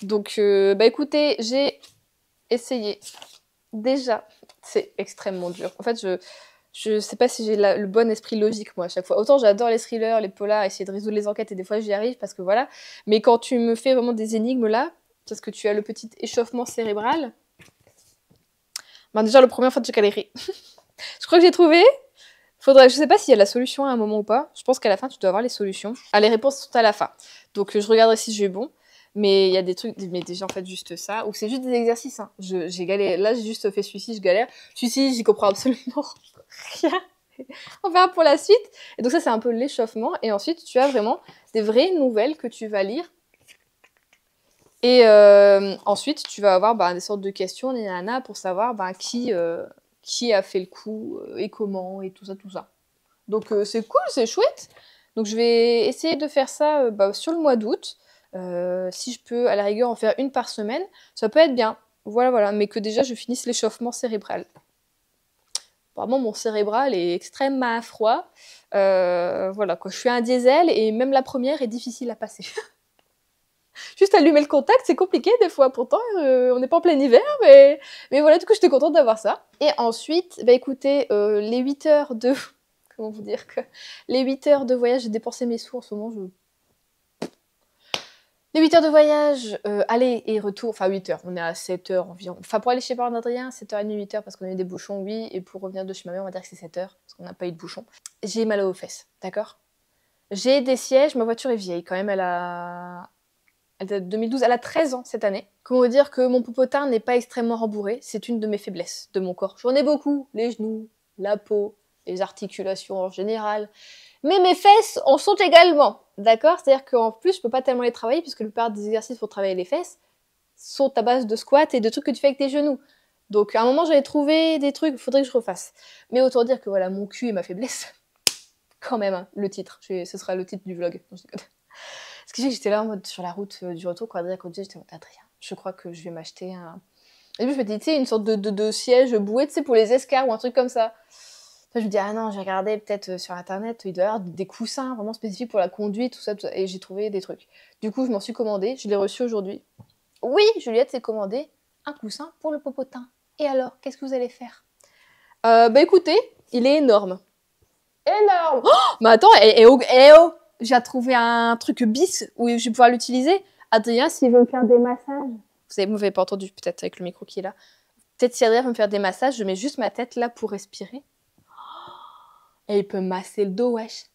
Donc écoutez, j'ai essayé. Déjà, c'est extrêmement dur. En fait, je sais pas si j'ai le bon esprit logique, moi, à chaque fois. Autant j'adore les thrillers, les polars, essayer de résoudre les enquêtes, et des fois j'y arrive, parce que voilà. Mais quand tu me fais vraiment des énigmes, là, parce que tu as le petit échauffement cérébral, déjà, la première fois, j'ai galéré. Je crois que j'ai trouvé. Je sais pas s'il y a la solution à un moment ou pas. Je pense qu'à la fin, tu dois avoir les solutions. Ah, les réponses sont à la fin. Donc, je regarderai si j'ai bon. Mais il y a des trucs, mais déjà en fait juste ça, ou c'est juste des exercices. Hein. J'ai galéré. Là, j'ai juste fait celui-ci, je galère. Celui-ci, j'y comprends absolument rien. On verra pour la suite. Et donc ça, c'est un peu l'échauffement. Et ensuite, tu as vraiment des vraies nouvelles que tu vas lire. Et ensuite, tu vas avoir des sortes de questions, pour savoir qui a fait le coup et comment et tout ça, tout ça. Donc c'est cool, c'est chouette. Donc je vais essayer de faire ça sur le mois d'août. Si je peux, à la rigueur, en faire une par semaine, ça peut être bien. Voilà, voilà. Mais que déjà, je finisse l'échauffement cérébral. Vraiment, mon cérébral est extrêmement froid. Voilà, quoi. Je suis un diesel et même la première est difficile à passer. Juste allumer le contact, c'est compliqué des fois. Pourtant, on n'est pas en plein hiver, mais voilà, du coup, j'étais contente d'avoir ça. Et ensuite, écoutez, les 8 heures de... Comment vous dire que... Les 8 heures de voyage, j'ai dépensé mes sous en ce moment, Les 8 heures de voyage, aller et retour, enfin 8 heures, on est à 7 heures environ. Enfin, pour aller chez parents d'Adrien, 7h30, 8 heures, parce qu'on a eu des bouchons, oui. Et pour revenir de chez ma mère, on va dire que c'est 7 heures, parce qu'on n'a pas eu de bouchons. J'ai mal aux fesses, d'accord? J'ai des sièges, ma voiture est vieille quand même, elle date de 2012, elle a 13 ans cette année. Comment dire que mon popotin n'est pas extrêmement rembourré, c'est une de mes faiblesses de mon corps. J'en ai beaucoup, les genoux, la peau, les articulations en général. Mais mes fesses en sont également, d'accord? C'est-à-dire qu'en plus, je peux pas tellement les travailler, puisque la plupart des exercices pour travailler les fesses sont à base de squats et de trucs que tu fais avec tes genoux. Donc à un moment, j'avais trouvé des trucs, il faudrait que je refasse. Mais autant dire que voilà, mon cul est ma faiblesse. Quand même, hein, le titre. Ce sera le titre du vlog. Non, je déconne. Ce qui fait que j'étais là en mode sur la route du retour, quand Adrien conduisait, j'étais en mode Adrien, je crois que je vais m'acheter un. Et puis je me dis, tu sais, une sorte de siège bouée, tu sais, pour les escars ou un truc comme ça. Enfin, je me dis, ah non, j'ai regardé peut-être sur internet, il doit y avoir des coussins vraiment spécifiques pour la conduite, tout ça, et j'ai trouvé des trucs. Du coup, je m'en suis commandé, je l'ai reçu aujourd'hui. Oui, Juliette s'est commandé un coussin pour le popotin. Et alors, qu'est-ce que vous allez faire? Écoutez, il est énorme. Énorme! Oh, mais attends, oh, j'ai trouvé un truc bis où je vais pouvoir l'utiliser. Adrien, s'il veut me faire des massages. Vous m'avez pas entendu, peut-être, avec le micro qui est là. Peut-être si Adrien veut me faire des massages, je mets juste ma tête là pour respirer. Et il peut me masser le dos, wesh.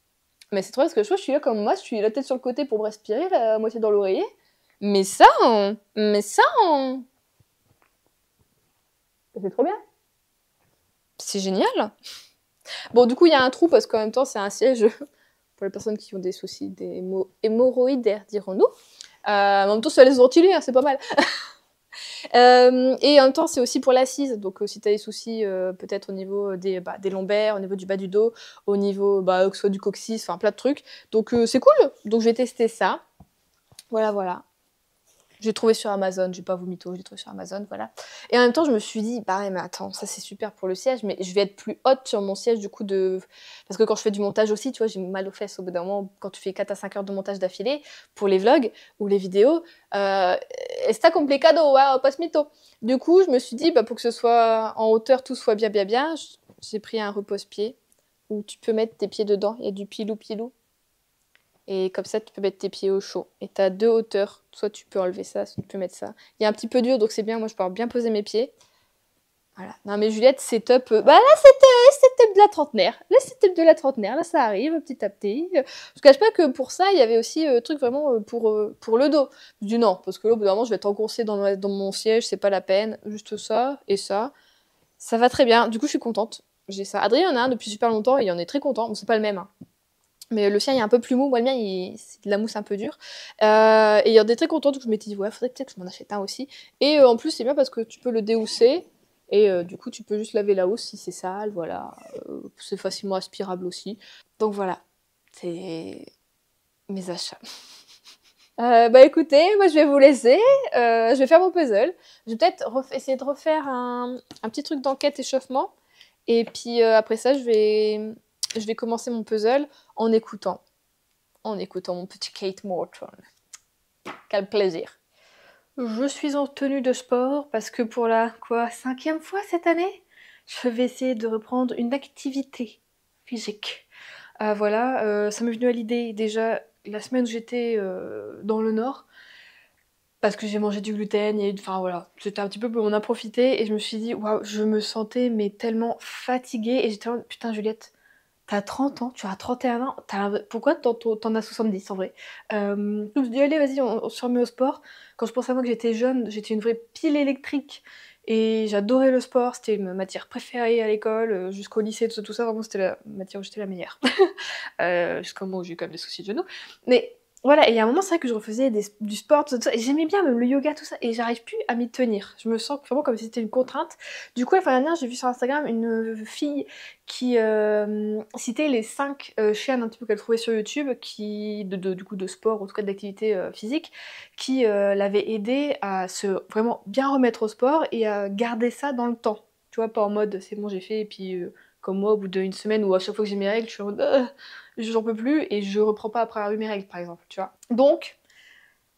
Mais c'est trop parce que je suis là comme moi, je suis la tête sur le côté pour me respirer, la moitié dans l'oreiller. Mais ça, c'est trop bien. C'est génial. Bon, du coup, il y a un trou parce qu'en même temps, c'est un siège pour les personnes qui ont des soucis hémorroïdaires, dirons-nous. En même temps, ça laisse ventiler, hein, c'est pas mal. Et en même temps, c'est aussi pour l'assise. Donc, si tu as des soucis, peut-être au niveau des lombaires, au niveau du bas du dos, au niveau que ce soit du coccyx, enfin plein de trucs. Donc, c'est cool. Donc, je vais tester ça. Voilà, voilà. J'ai trouvé sur Amazon, j'ai pas vous mytho, j'ai trouvé sur Amazon, voilà. Et en même temps, je me suis dit, mais attends, ça c'est super pour le siège, mais je vais être plus haute sur mon siège du coup parce que quand je fais du montage aussi, tu vois, j'ai mal aux fesses au bout d'un moment, quand tu fais 4 à 5 heures de montage d'affilée, pour les vlogs ou les vidéos, c'est complicado, ouais, pas ce mytho. Du coup, je me suis dit, pour que ce soit en hauteur, tout soit bien, j'ai pris un repose-pied où tu peux mettre tes pieds dedans, il y a du pilou-pilou. Et comme ça, tu peux mettre tes pieds au chaud. Et tu as 2 hauteurs. Soit tu peux enlever ça, soit tu peux mettre ça. Il y a un petit peu dur, donc c'est bien. Moi, je peux bien poser mes pieds. Voilà. Non, mais Juliette, setup... là, c'était de la trentenaire. Le setup de la trentenaire, là, ça arrive petit à petit. Je ne cache pas que pour ça, il y avait aussi truc vraiment pour le dos. Je dis non, parce que là, au bout d'un moment, je vais être engoncée dans mon siège. C'est pas la peine. Juste ça et ça. Ça va très bien. Du coup, je suis contente. J'ai ça. Adrien en a un depuis super longtemps et il en est très content. Bon, c'est pas le même, hein. Mais le sien, il est un peu plus mou. Moi, le mien, c'est de la mousse un peu dure. Et il en est très content, donc je m'étais dit, ouais, faudrait peut-être que je m'en achète un aussi. Et en plus, c'est bien parce que tu peux le déhousser. Et du coup, tu peux juste laver la housse si c'est sale, voilà. C'est facilement aspirable aussi. Donc voilà, c'est mes achats. Écoutez, moi je vais vous laisser. Je vais faire mon puzzle. Je vais peut-être essayer de refaire un petit truc d'enquête échauffement. Et puis après ça, je vais commencer mon puzzle en écoutant mon petit Kate Morton. Quel plaisir. Je suis en tenue de sport parce que pour la 5e fois cette année, je vais essayer de reprendre une activité physique. Voilà, ça m'est venu à l'idée déjà la semaine où j'étais dans le Nord parce que j'ai mangé du gluten et enfin voilà, c'était un petit peu on a profité et je me suis dit waouh, je me sentais mais tellement fatiguée et j'étais là, putain Juliette, T'as 30 ans, tu as 31 ans, pourquoi t'en as 70 en vrai? Je me dis: «Allez vas-y on se remet au sport». Quand je pense à moi que j'étais jeune, j'étais une vraie pile électrique et j'adorais le sport, c'était ma matière préférée à l'école, jusqu'au lycée, tout ça, vraiment c'était la matière où j'étais la meilleure. Jusqu'au moment où j'ai eu quand même des soucis de genoux. Mais voilà, et il y a un moment, c'est vrai que je refaisais du sport, tout ça, et j'aimais bien même le yoga, tout ça, et j'arrive plus à m'y tenir. Je me sens vraiment comme si c'était une contrainte. Du coup, la fois dernière, j'ai vu sur Instagram une fille qui citait les 5 chaînes un petit peu qu'elle trouvait sur YouTube, du coup de sport, ou en tout cas d'activité physique, qui l'avaient aidée à se vraiment bien remettre au sport et à garder ça dans le temps. Tu vois, pas en mode c'est bon, j'ai fait, et puis comme moi, au bout d'une semaine, ou à chaque fois que j'ai mes règles, je suis en mode j'en peux plus, et je reprends pas après avoir eu mes règles, par exemple, tu vois. Donc,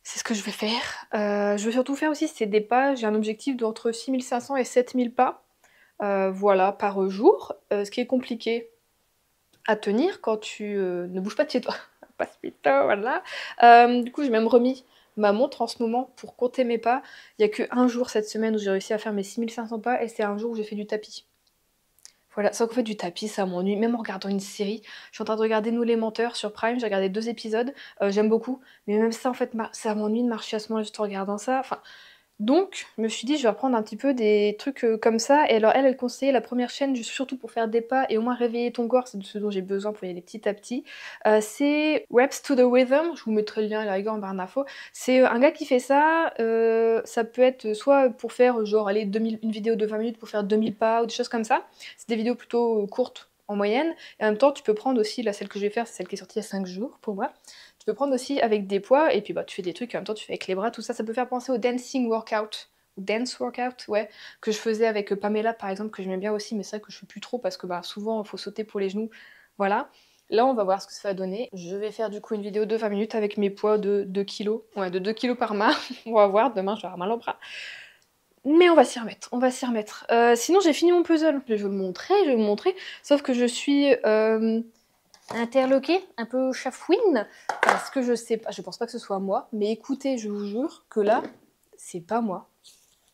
c'est ce que je vais faire. Je veux surtout faire aussi, c'est des pas. J'ai un objectif d'entre 6500 et 7000 pas, voilà, par jour. Ce qui est compliqué à tenir quand tu ne bouges pas de chez toi. Passe vite, voilà. Du coup, j'ai même remis ma montre en ce moment pour compter mes pas. Il y a que un jour cette semaine où j'ai réussi à faire mes 6500 pas, et c'est un jour où j'ai fait du tapis. Voilà, sauf qu'en fait du tapis, ça m'ennuie, même en regardant une série. Je suis en train de regarder Nous les menteurs sur Prime, j'ai regardé 2 épisodes, j'aime beaucoup, mais même ça en fait, ça m'ennuie de marcher à ce moment-là juste en regardant ça, enfin, donc, je me suis dit, je vais reprendre un petit peu des trucs comme ça. Et alors, elle conseillait la première chaîne, surtout pour faire des pas et au moins réveiller ton corps, c'est de ce dont j'ai besoin pour y aller petit à petit. C'est Reps to the Rhythm, je vous mettrai le lien à la rigueur en barre d'infos. C'est un gars qui fait ça, ça peut être soit pour faire genre, allez, une vidéo de 20 minutes pour faire 2000 pas ou des choses comme ça. C'est des vidéos plutôt courtes en moyenne. Et en même temps, tu peux prendre aussi, là, celle que je vais faire, c'est celle qui est sortie il y a 5 jours pour moi. Tu peux prendre aussi avec des poids, et puis bah tu fais des trucs en même temps, tu fais avec les bras, tout ça. Ça peut faire penser au dancing workout, ou dance workout, ouais, que je faisais avec Pamela par exemple, que j'aimais bien aussi, mais c'est vrai que je fais plus trop parce que bah souvent il faut sauter pour les genoux. Voilà. Là, on va voir ce que ça va donner. Je vais faire du coup une vidéo de 20 minutes avec mes poids de 2 kilos. Ouais, de 2 kilos par main. On va voir, demain je vais avoir mal au bras. Mais on va s'y remettre, on va s'y remettre. Sinon, j'ai fini mon puzzle. Je vais vous le montrer, je vais vous le montrer. Sauf que je suis interloquée, un peu chafouine, parce que je sais pas, je pense pas que ce soit moi, mais écoutez, je vous jure que là, c'est pas moi.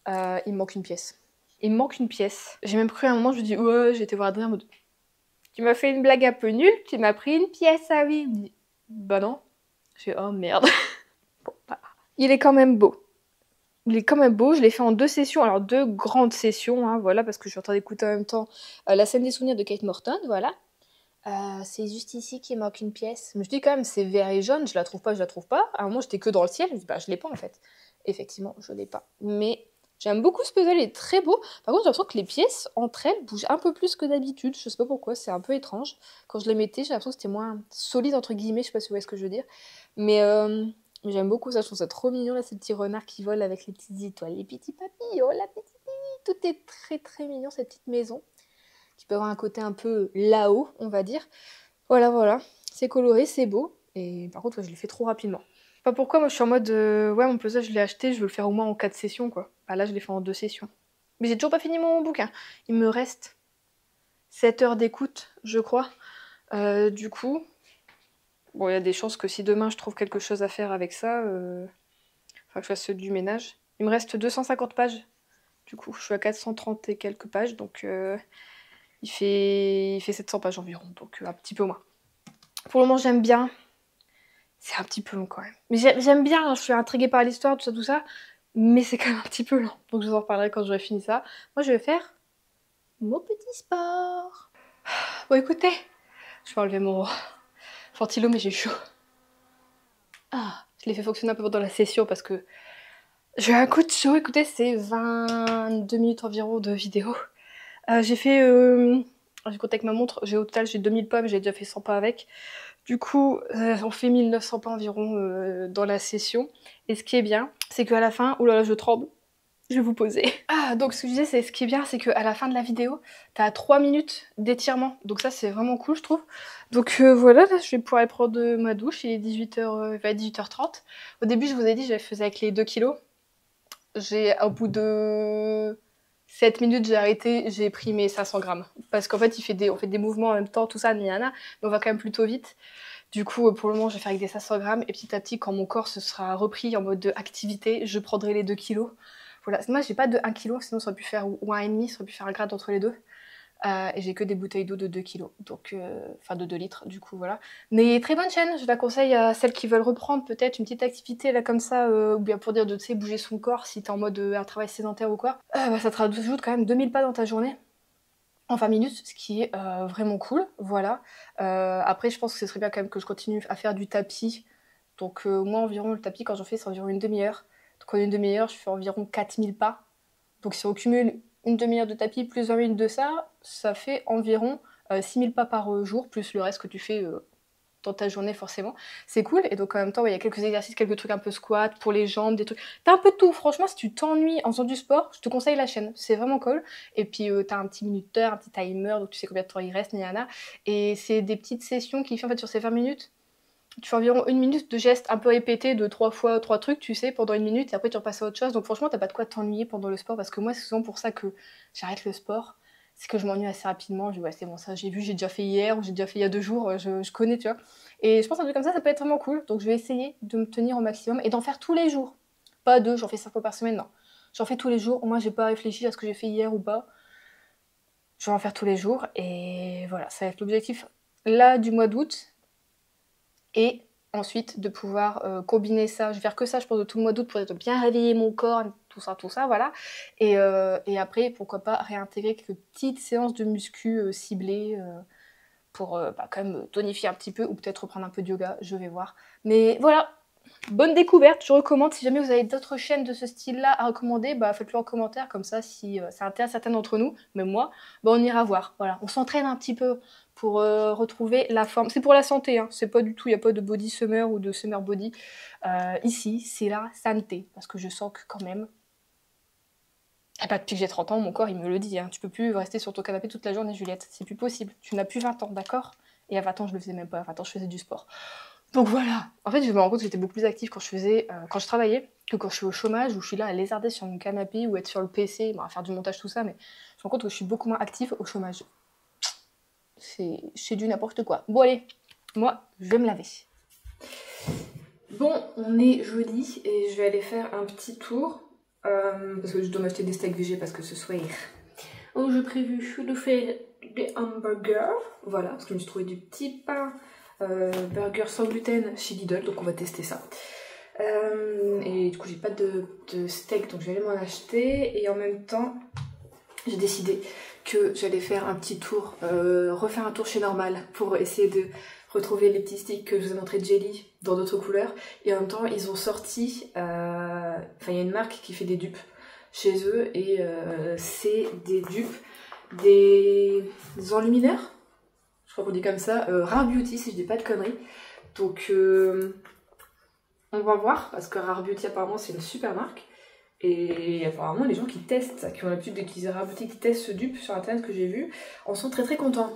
Il me manque une pièce. Il me manque une pièce. J'ai même cru à un moment, je me dis, ouais, j'ai été voir Adrien en mode, tu m'as fait une blague un peu nulle, tu m'as pris une pièce, ah oui. Il me dit, bah non. J'ai oh merde. Bon, bah, il est quand même beau. Il est quand même beau, je l'ai fait en 2 sessions, alors 2 grandes sessions, hein, voilà, parce que je suis en train d'écouter en même temps La scène des souvenirs de Kate Morton, voilà. C'est juste ici qu'il manque une pièce. Je me dis quand même, c'est vert et jaune, je la trouve pas, je la trouve pas. À un moment, j'étais que dans le ciel, je me dis, bah, je l'ai pas en fait. Effectivement, je l'ai pas. Mais j'aime beaucoup ce puzzle, il est très beau. Par contre, j'ai l'impression que les pièces, entre elles, bougent un peu plus que d'habitude. Je sais pas pourquoi, c'est un peu étrange. Quand je les mettais, j'ai l'impression que c'était moins solide, entre guillemets, je sais pas si vous voyez ce que je veux dire. Mais j'aime beaucoup ça, je trouve ça trop mignon, là, ces petits renards qui volent avec les petites étoiles, les petits papillons, la petite vie. Tout est très très mignon, cette petite maison qui peut avoir un côté un peu là-haut, on va dire. Voilà, voilà. C'est coloré, c'est beau. Et par contre, ouais, je l'ai fait trop rapidement. Je sais pas pourquoi, moi je suis en mode ouais, mon puzzle, je l'ai acheté, je veux le faire au moins en 4 sessions, quoi. Bah là, je l'ai fait en 2 sessions. Mais j'ai toujours pas fini mon bouquin. Il me reste 7 heures d'écoute, je crois. Du coup, bon, il y a des chances que si demain je trouve quelque chose à faire avec ça, enfin que je fasse du ménage. Il me reste 250 pages. Du coup, je suis à 430 et quelques pages, donc il fait 700 pages environ, donc un petit peu moins. Pour le moment, j'aime bien. C'est un petit peu long quand même. Mais j'aime bien, hein, je suis intriguée par l'histoire, tout ça. Mais c'est quand même un petit peu long. Donc je vous en reparlerai quand j'aurai fini ça. Moi, je vais faire mon petit sport. Bon, écoutez, je vais enlever mon ventilo, mais j'ai chaud. Ah, je l'ai fait fonctionner un peu pendant la session parce que j'ai un coup de chaud. Écoutez, c'est 22 minutes environ de vidéo. J'ai fait... j'ai compté avec ma montre. Au total, j'ai 2000 pas, mais j'ai déjà fait 100 pas avec. Du coup, on fait 1900 pas environ dans la session. Et ce qui est bien, c'est qu'à la fin... Ouh là là, je tremble. Je vais vous poser. Ah, donc ce que je disais, c'est ce qui est bien, c'est qu'à la fin de la vidéo, t'as 3 minutes d'étirement. Donc ça, c'est vraiment cool, je trouve. Donc voilà, là, je vais pouvoir aller prendre ma douche. Il est 18h, 18h30. Au début, je vous ai dit, je faisais avec les 2 kilos. Au bout de 7 minutes, j'ai arrêté, j'ai pris mes 500 grammes. Parce qu'en fait, on fait des mouvements en même temps, tout ça, mais on va quand même plutôt vite. Du coup, pour le moment, je vais faire avec des 500 grammes. Et petit à petit, quand mon corps se sera repris en mode activité, je prendrai les 2 kilos. Voilà. Moi, j'ai pas de 1 kg, sinon ça aurait pu faire, ou 1,5, ça aurait pu faire un grade entre les deux. Et j'ai que des bouteilles d'eau de 2 kilos, donc enfin de 2 litres du coup voilà. Mais très bonne chaîne, je la conseille à celles qui veulent reprendre peut-être une petite activité là comme ça, ou bien pour dire de tu sais, bouger son corps si t'es en mode un travail sédentaire ou quoi. Bah, ça te rajoute quand même 2000 pas dans ta journée en 20 minutes, ce qui est vraiment cool, voilà. Après je pense que ce serait bien quand même que je continue à faire du tapis. Donc moi environ le tapis quand j'en fais c'est environ une demi-heure. Donc en une demi-heure je fais environ 4000 pas. Donc si on cumule une demi-heure de tapis plus 20 minutes de ça, ça fait environ 6000 pas par jour, plus le reste que tu fais dans ta journée forcément. C'est cool, et donc en même temps, il y a quelques exercices, quelques trucs un peu squat pour les jambes, des trucs. T'as un peu de tout, franchement, si tu t'ennuies en faisant du sport, je te conseille la chaîne, c'est vraiment cool. Et puis t'as un petit minuteur, un petit timer, donc tu sais combien de temps il reste, Niana. Et c'est des petites sessions qui font en fait sur ces 20 minutes. Tu fais environ une minute de gestes un peu répétés de 3 fois 3 trucs, tu sais, pendant une minute, et après tu repasses à autre chose. Donc franchement, t'as pas de quoi t'ennuyer pendant le sport, parce que moi, c'est souvent pour ça que j'arrête le sport. C'est que je m'ennuie assez rapidement. Je dis, ouais, c'est bon, ça, j'ai vu, j'ai déjà fait hier, ou j'ai déjà fait il y a 2 jours, je connais, tu vois. Et je pense qu'un truc comme ça peut être vraiment cool. Donc je vais essayer de me tenir au maximum et d'en faire tous les jours. Pas deux, j'en fais 5 fois par semaine, non. J'en fais tous les jours. Au moins, j'ai pas réfléchi à ce que j'ai fait hier ou pas. Je vais en faire tous les jours, et voilà, ça va être l'objectif là du mois d'août. Et ensuite de pouvoir combiner ça, je vais faire que ça je pense de tout le mois d'août pour être bien réveiller mon corps, tout ça, voilà. Et après, pourquoi pas réintégrer quelques petites séances de muscu ciblées pour quand même tonifier un petit peu, ou peut-être reprendre un peu de yoga, je vais voir. Mais voilà, bonne découverte, je recommande. Si jamais vous avez d'autres chaînes de ce style-là à recommander, bah faites-le en commentaire, comme ça si ça intéresse certains d'entre nous, même moi, bah on ira voir. Voilà, on s'entraîne un petit peu pour retrouver la forme. C'est pour la santé, hein. C'est pas du tout, il n'y a pas de body summer ou de summer body. Ici, c'est la santé, parce que je sens que quand même, et bah, depuis que j'ai 30 ans, mon corps il me le dit, hein. Tu peux plus rester sur ton canapé toute la journée, Juliette, c'est plus possible. Tu n'as plus 20 ans, d'accord? Et à 20 ans, je le faisais même pas, à 20 ans, je faisais du sport. Donc voilà. En fait, je me rends compte que j'étais beaucoup plus active quand je travaillais, que quand je suis au chômage, où je suis là à lézarder sur mon canapé ou être sur le PC, à faire du montage, tout ça, mais je me rends compte que je suis beaucoup moins active au chômage. C'est du n'importe quoi. Bon allez, moi, je vais me laver. Bon, on est jeudi et je vais aller faire un petit tour, parce que je dois m'acheter des steaks végé parce que ce soir, j'ai prévu de faire des hamburgers, voilà, parce que je me suis trouvé du petit pain burger sans gluten chez Lidl, donc on va tester ça. Et du coup j'ai pas de steak, donc je vais aller m'en acheter. Et en même temps j'ai décidé que j'allais faire un petit tour, refaire un tour chez Normal pour essayer de retrouver les petits sticks que je vous ai montré de jelly dans d'autres couleurs. Et en même temps ils ont sorti, enfin il y a une marque qui fait des dupes chez eux, et c'est des dupes des enlumineurs, je crois qu'on dit comme ça, Rare Beauty si je dis pas de conneries. Donc on va voir, parce que Rare Beauty apparemment c'est une super marque. Et apparemment les gens qui testent, qui ont l'habitude d'utiliser Rare Beauty, qui testent ce dupe sur internet que j'ai vu, en sont très très contents.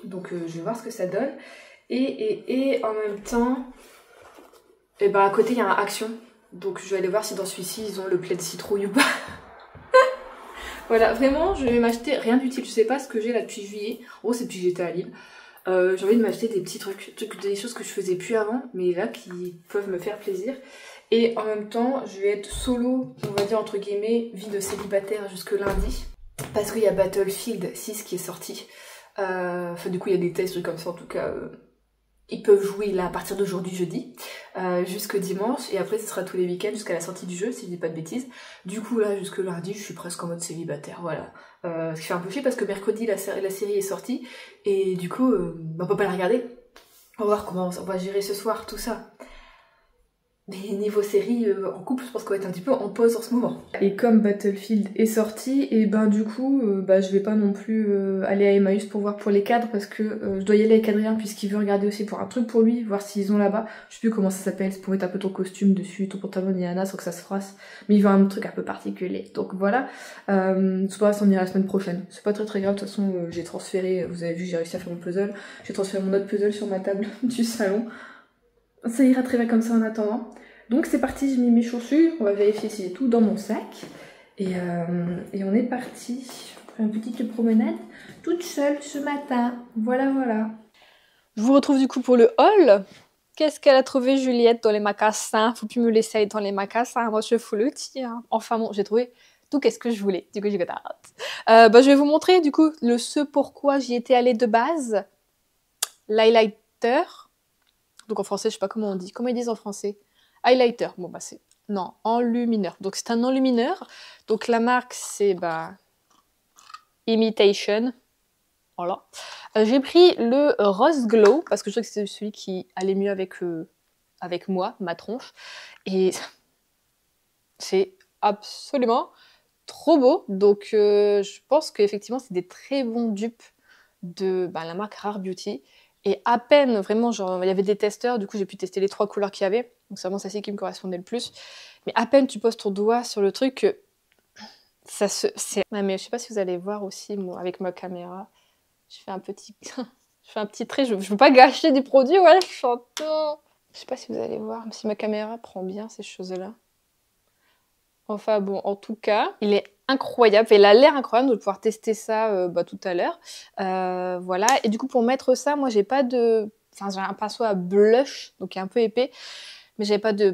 Donc je vais voir ce que ça donne. Et en même temps, et bah à côté il y a un Action. Donc je vais aller voir si dans celui-ci ils ont le plaid citrouille ou pas. Voilà, vraiment, je vais m'acheter rien d'utile. Je sais pas ce que j'ai là depuis juillet. Oh, c'est depuis que j'étais à Lille. J'ai envie de m'acheter des petits trucs, des choses que je faisais plus avant, mais là qui peuvent me faire plaisir. Et en même temps, je vais être solo, on va dire entre guillemets, vie de célibataire jusque lundi. Parce qu'il y a Battlefield 6 qui est sorti. Enfin, du coup, il y a des tests, trucs comme ça en tout cas. Ils peuvent jouer là à partir d'aujourd'hui jeudi, jusque dimanche, et après ce sera tous les week-ends jusqu'à la sortie du jeu, si je dis pas de bêtises. Du coup là, jusque lundi, je suis presque en mode célibataire, voilà. Ce qui fait un peu chier parce que mercredi la série est sortie, et du coup, on peut pas la regarder. On va voir comment on va gérer ce soir, tout ça. Mais niveau série, en couple, je pense qu'on va être un petit peu en pause en ce moment. Et comme Battlefield est sorti, et ben du coup, je vais pas non plus aller à Emmaüs pour voir pour les cadres, parce que je dois y aller avec Adrien, puisqu'il veut regarder aussi pour un truc pour lui, voir s'ils ont là-bas. Je sais plus comment ça s'appelle, c'est pour mettre un peu ton costume dessus, ton pantalon Niana, sans que ça se froisse. Mais il veut un truc un peu particulier. Donc voilà, c'est pas grave, on ira la semaine prochaine. C'est pas très très grave, de toute façon, j'ai transféré, vous avez vu, j'ai réussi à faire mon puzzle. J'ai transféré mon autre puzzle sur ma table du salon. Ça ira très bien comme ça en attendant. Donc c'est parti, j'ai mis mes chaussures, on va vérifier si j'ai tout dans mon sac. Et on est parti faire une petite promenade toute seule ce matin. Voilà, voilà. Je vous retrouve du coup pour le haul. Qu'est-ce qu'elle a trouvé Juliette dans les macassins? Faut plus me laisser aller dans les macassins, moi je fous le tir. Enfin bon, j'ai trouvé tout qu'est-ce que je voulais. Du coup, j'ai contente. Je vais vous montrer, du coup, ce pourquoi j'y étais allée de base. L'highlighter. Donc en français, je sais pas comment on dit. Comment ils disent en français? Highlighter. Bon, bah c'est... Non, enlumineur. Donc c'est un enlumineur. Donc la marque, c'est Imitation. Voilà. J'ai pris le Rose Glow parce que je trouvais que c'était celui qui allait mieux avec moi, ma tronche. Et c'est absolument trop beau. Donc je pense qu'effectivement, c'est des très bons dupes de la marque Rare Beauty. Et à peine, vraiment, genre, il y avait des testeurs, du coup j'ai pu tester les 3 couleurs qu'il y avait. Donc c'est vraiment celle-ci qui me correspondait le plus. Mais à peine tu poses ton doigt sur le truc, Ouais, mais je sais pas si vous allez voir aussi, moi, avec ma caméra. Je fais un petit... je fais un petit trait, je veux pas gâcher du produit, ouais, je chanteur. Je sais pas si vous allez voir, si ma caméra prend bien ces choses-là. Enfin bon, en tout cas, il est incroyable. Il a l'air incroyable de pouvoir tester ça tout à l'heure. Voilà. Et du coup, pour mettre ça, moi, j'ai pas de... Enfin, j'ai un pinceau à blush, donc il est un peu épais. Mais j'avais pas de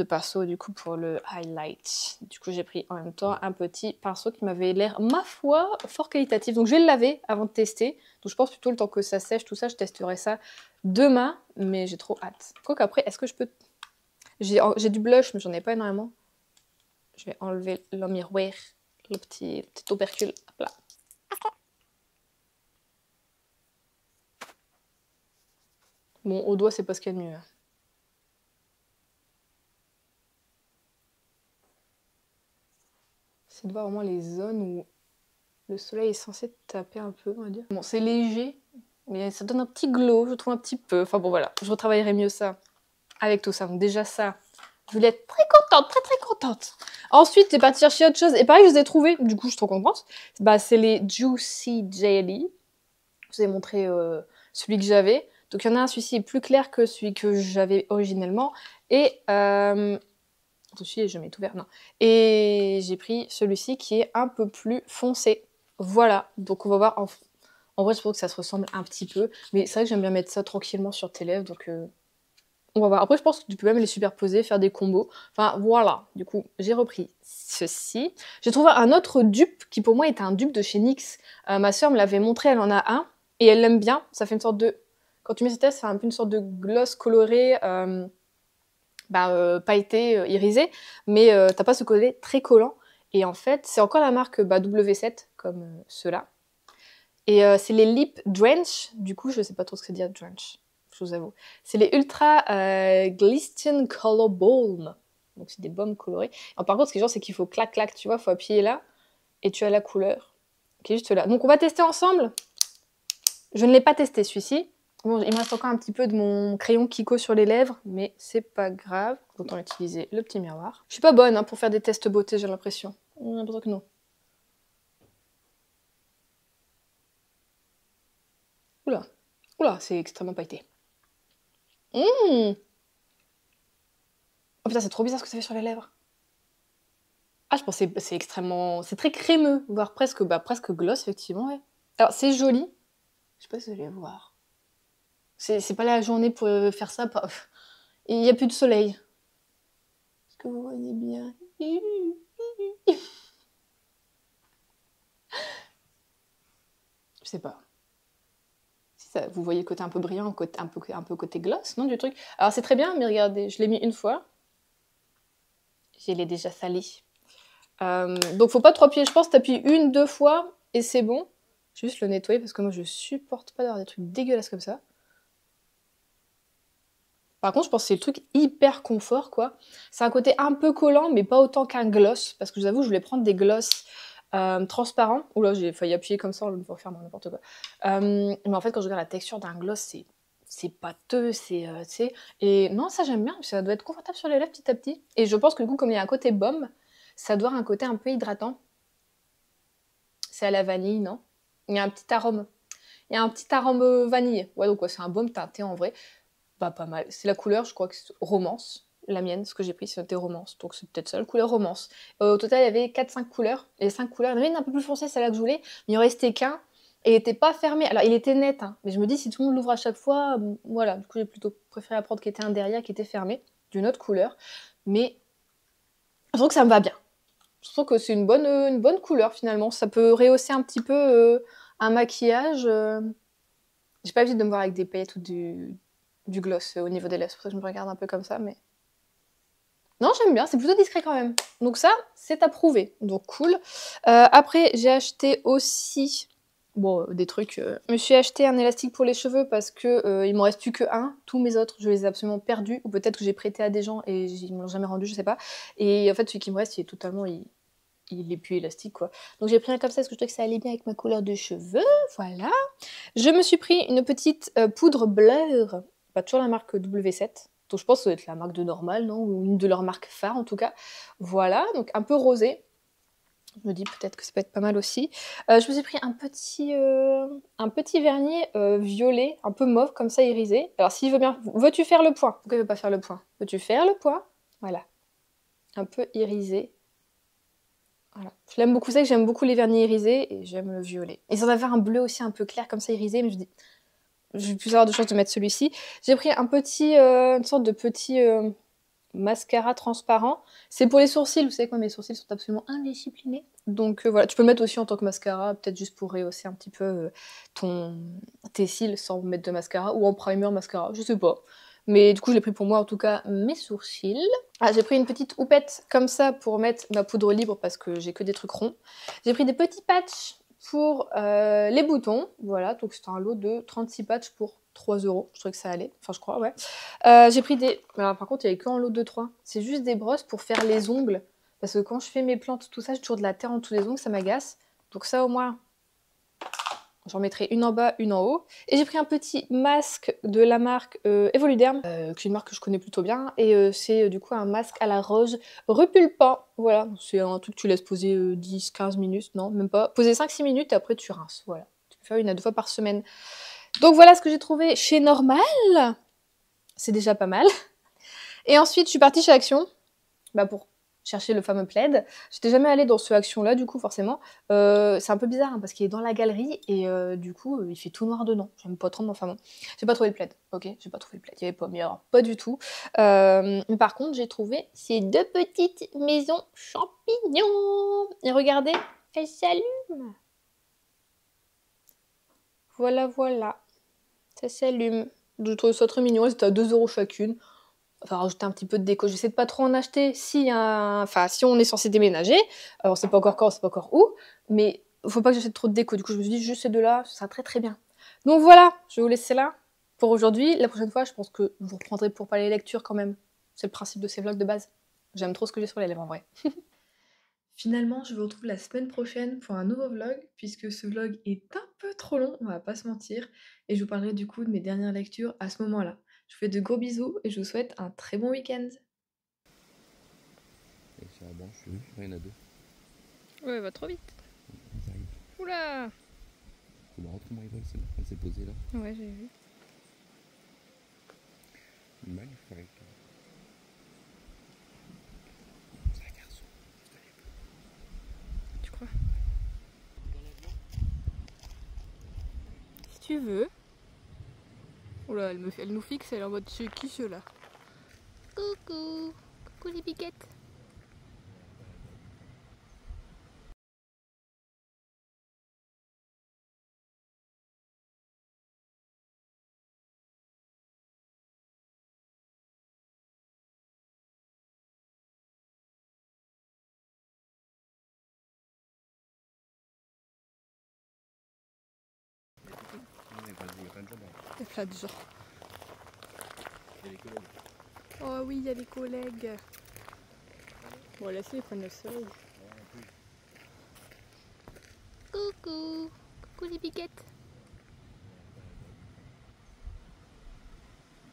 pinceau, du coup, pour le highlight. Du coup, j'ai pris en même temps un petit pinceau qui m'avait l'air, ma foi, fort qualitatif. Donc, je vais le laver avant de tester. Donc, je pense plutôt le temps que ça sèche, tout ça, je testerai ça demain. Mais j'ai trop hâte. Quoique après, est-ce que je peux... J'ai du blush, mais j'en ai pas énormément. Je vais enlever le miroir, le petit opercule. Hop là. Bon, au doigt, c'est pas ce qu'il y a de mieux. C'est de voir vraiment les zones où le soleil est censé taper un peu, on va dire. Bon, c'est léger, mais ça donne un petit glow, je trouve un petit peu. Enfin bon, voilà, je retravaillerai mieux ça avec tout ça. Donc déjà ça, je voulais être très contente, très très contente. Ensuite, j'ai parti chercher autre chose. Et pareil, je les ai trouvés, du coup, je suis trop contente. C'est les Juicy Jelly. Je vous ai montré celui que j'avais. Donc il y en a un, celui-ci est plus clair que celui que j'avais originellement. Et... je mets tout vert, non. Et j'ai pris celui-ci qui est un peu plus foncé. Voilà, donc on va voir. En vrai, je trouve que ça se ressemble un petit peu. Mais c'est vrai que j'aime bien mettre ça tranquillement sur tes lèvres, donc on va voir. Après, je pense que tu peux même les superposer, faire des combos. Enfin, voilà. Du coup, j'ai repris ceci. J'ai trouvé un autre dupe qui, pour moi, est un dupe de chez NYX. Ma soeur me l'avait montré, elle en a un. Et elle l'aime bien. Ça fait une sorte de... Quand tu mets cette tête, ça fait un peu une sorte de gloss coloré... pailleté, irisé, mais t'as pas ce côté très collant. Et en fait, c'est encore la marque W7, comme ceux-là. Et c'est les Lip Drench. Du coup, je sais pas trop ce que dire Drench, je vous avoue. C'est les Ultra Glisten Color Balm. Donc c'est des baumes colorés. Alors, par contre, ce qui est genre, c'est qu'il faut clac clac, tu vois, faut appuyer là, et tu as la couleur qui est juste là. Donc on va tester ensemble. Je ne l'ai pas testé celui-ci. Bon, il me reste encore un petit peu de mon crayon Kiko sur les lèvres, mais c'est pas grave. Autant utiliser le petit miroir. Je suis pas bonne pour faire des tests beauté, j'ai l'impression. J'ai l'impression que non. Oula, oula, c'est extrêmement pailleté. Oh putain, c'est trop bizarre ce que ça fait sur les lèvres. Ah, je pensais c'est extrêmement... C'est très crémeux, voire presque gloss, effectivement, ouais. Alors, c'est joli. Je sais pas si vous allez voir. C'est pas la journée pour faire ça. Il n'y a plus de soleil. Est-ce que vous voyez bien? Je sais pas. Si ça, vous voyez le côté un peu brillant, un peu côté gloss, non, du truc. Alors c'est très bien, mais regardez, je l'ai mis une fois. Je l'ai déjà sali. Donc faut pas trop appuyer, je pense. T'appuies 1-2 fois et c'est bon. Je vais juste le nettoyer parce que moi je supporte pas d'avoir des trucs dégueulasses comme ça. Par contre, je pense que c'est le truc hyper confort, quoi. C'est un côté un peu collant, mais pas autant qu'un gloss. Parce que je vous avoue, je voulais prendre des gloss transparents. Oula, j'ai failli appuyer comme ça pour faire n'importe quoi. Mais en fait, quand je regarde la texture d'un gloss, c'est pâteux, tu sais. Et non, ça j'aime bien, ça doit être confortable sur les lèvres petit à petit. Et je pense que du coup, comme il y a un côté baume, ça doit avoir un côté un peu hydratant. C'est à la vanille, non? Il y a un petit arôme. Il y a un petit arôme vanille. Ouais, donc ouais, c'est un baume teinté en vrai. Bah, pas mal. C'est la couleur, je crois que c'est romance. La mienne, ce que j'ai pris, c'était romance. Donc c'est peut-être ça, la couleur romance. Au total, il y avait 4-5 couleurs. Et les 5 couleurs, il y en avait une un peu plus foncée, celle-là que je voulais. Mais il en restait qu'un. Et il n'était pas fermé. Alors, il était net, hein. Mais je me dis, si tout le monde l'ouvre à chaque fois, voilà. Du coup, j'ai plutôt préféré prendre qui était un derrière, qui était fermé, d'une autre couleur. Mais je trouve que ça me va bien. Je Je trouve que c'est une bonne couleur finalement. Ça peut rehausser un petit peu un maquillage. J'ai pas envie de me voir avec des paillettes ou du gloss au niveau des lèvres. C'est pour ça que je me regarde un peu comme ça, mais... Non, j'aime bien, c'est plutôt discret quand même. Donc ça, c'est approuvé. Donc cool. Après, j'ai acheté aussi... Bon, des trucs... Je me suis acheté un élastique pour les cheveux parce que il m'en reste plus que un. Tous mes autres, je les ai absolument perdus. Ou peut-être que j'ai prêté à des gens et ils me l'ont jamais rendu, je sais pas. Et en fait, celui qui me reste, il est totalement... Il est plus élastique, quoi. Donc j'ai pris un comme ça parce que je trouvais que ça allait bien avec ma couleur de cheveux. Voilà. Je me suis pris une petite poudre Blur. Pas toujours la marque W7. Donc je pense que ça doit être la marque de Normal, non? Ou une de leurs marques phares en tout cas. Voilà, donc un peu rosé. Je me dis peut-être que ça peut être pas mal aussi. Je me suis pris un petit vernis violet, un peu mauve, comme ça, irisé. Alors s'il veut bien... Veux-tu faire le point? Pourquoi il veut pas faire le point? Veux-tu faire le point? Voilà. Un peu irisé. Voilà. Je l'aime beaucoup, c'est que j'aime beaucoup les vernis irisés et j'aime le violet. Et sans avoir un bleu aussi un peu clair comme ça irisé, mais je dis... Je vais plus avoir de chance de mettre celui-ci. J'ai pris une sorte de petit mascara transparent. C'est pour les sourcils, vous savez quoi, mes sourcils sont absolument indisciplinés. Donc voilà, tu peux le mettre aussi en tant que mascara, peut-être juste pour rehausser un petit peu tes cils sans mettre de mascara, ou en primer mascara, je sais pas. Mais du coup, je l'ai pris pour moi, en tout cas, mes sourcils. Ah, j'ai pris une petite houppette comme ça pour mettre ma poudre libre parce que j'ai que des trucs ronds. J'ai pris des petits patchs pour les boutons, voilà, donc c'était un lot de 36 patchs pour 3 €, je trouvais que ça allait, enfin je crois, ouais. J'ai pris des... Alors par contre il n'y avait qu'en lot de 3, c'est juste des brosses pour faire les ongles, parce que quand je fais mes plantes, tout ça, j'ai toujours de la terre en dessous des ongles, ça m'agace, donc ça au moins, j'en mettrai une en bas, une en haut. Et j'ai pris un petit masque de la marque Evoluderm, qui est une marque que je connais plutôt bien. Et c'est du coup un masque à la rose repulpant. Voilà, c'est un truc que tu laisses poser 10-15 minutes, non, même pas. Poser 5-6 minutes et après tu rinces, voilà. Tu peux faire 1 à 2 fois par semaine. Donc voilà ce que j'ai trouvé chez Normal. C'est déjà pas mal. Et ensuite, je suis partie chez Action, pour chercher le fameux plaid. J'étais jamais allée dans ce Action-là, du coup, forcément. C'est un peu bizarre, hein, parce qu'il est dans la galerie, et du coup, il fait tout noir dedans. J'aime pas trop, mais enfin bon. J'ai pas trouvé le plaid, ok? J'ai pas trouvé le plaid, il y avait pas, mais alors, pas du tout. Mais par contre, j'ai trouvé ces 2 petites maisons champignons. Et regardez, elles s'allument. Voilà, voilà. Ça s'allume. Je trouve ça très mignon, elles étaient à 2 € chacune. Enfin, rajouter un petit peu de déco. J'essaie de pas trop en acheter si on est censé déménager. Alors, c'est pas encore quand, c'est pas encore où. Mais faut pas que j'achète trop de déco. Du coup, je me suis dit, juste ces 2-là, ça sera très très bien. Donc voilà, je vais vous laisser là pour aujourd'hui. La prochaine fois, je pense que je vous reprendrai pour parler lecture quand même. C'est le principe de ces vlogs de base. J'aime trop ce que j'ai sur les lèvres en vrai. Finalement, je vous retrouve la semaine prochaine pour un nouveau vlog, puisque ce vlog est un peu trop long, on va pas se mentir, et je vous parlerai du coup de mes dernières lectures à ce moment-là. Je vous fais de gros bisous et je vous souhaite un très bon week-end. Et sur la branche, il y en a 2. Ouais, va trop vite. Ça arrive. Oula! C'est marrant comment il vole, elle s'est posée là. Ouais, j'ai vu. Magnifique. C'est un garçon. Tu crois? Si tu veux. Oula, elle nous fixe, elle est en mode chez qui ceux-là? Coucou! Coucou les piquettes! Il y a plein de gens. Il y a les collègues. Oh oui, il y a les collègues. Bon, laisse-les prendre le soleil. Coucou! Coucou les piquettes!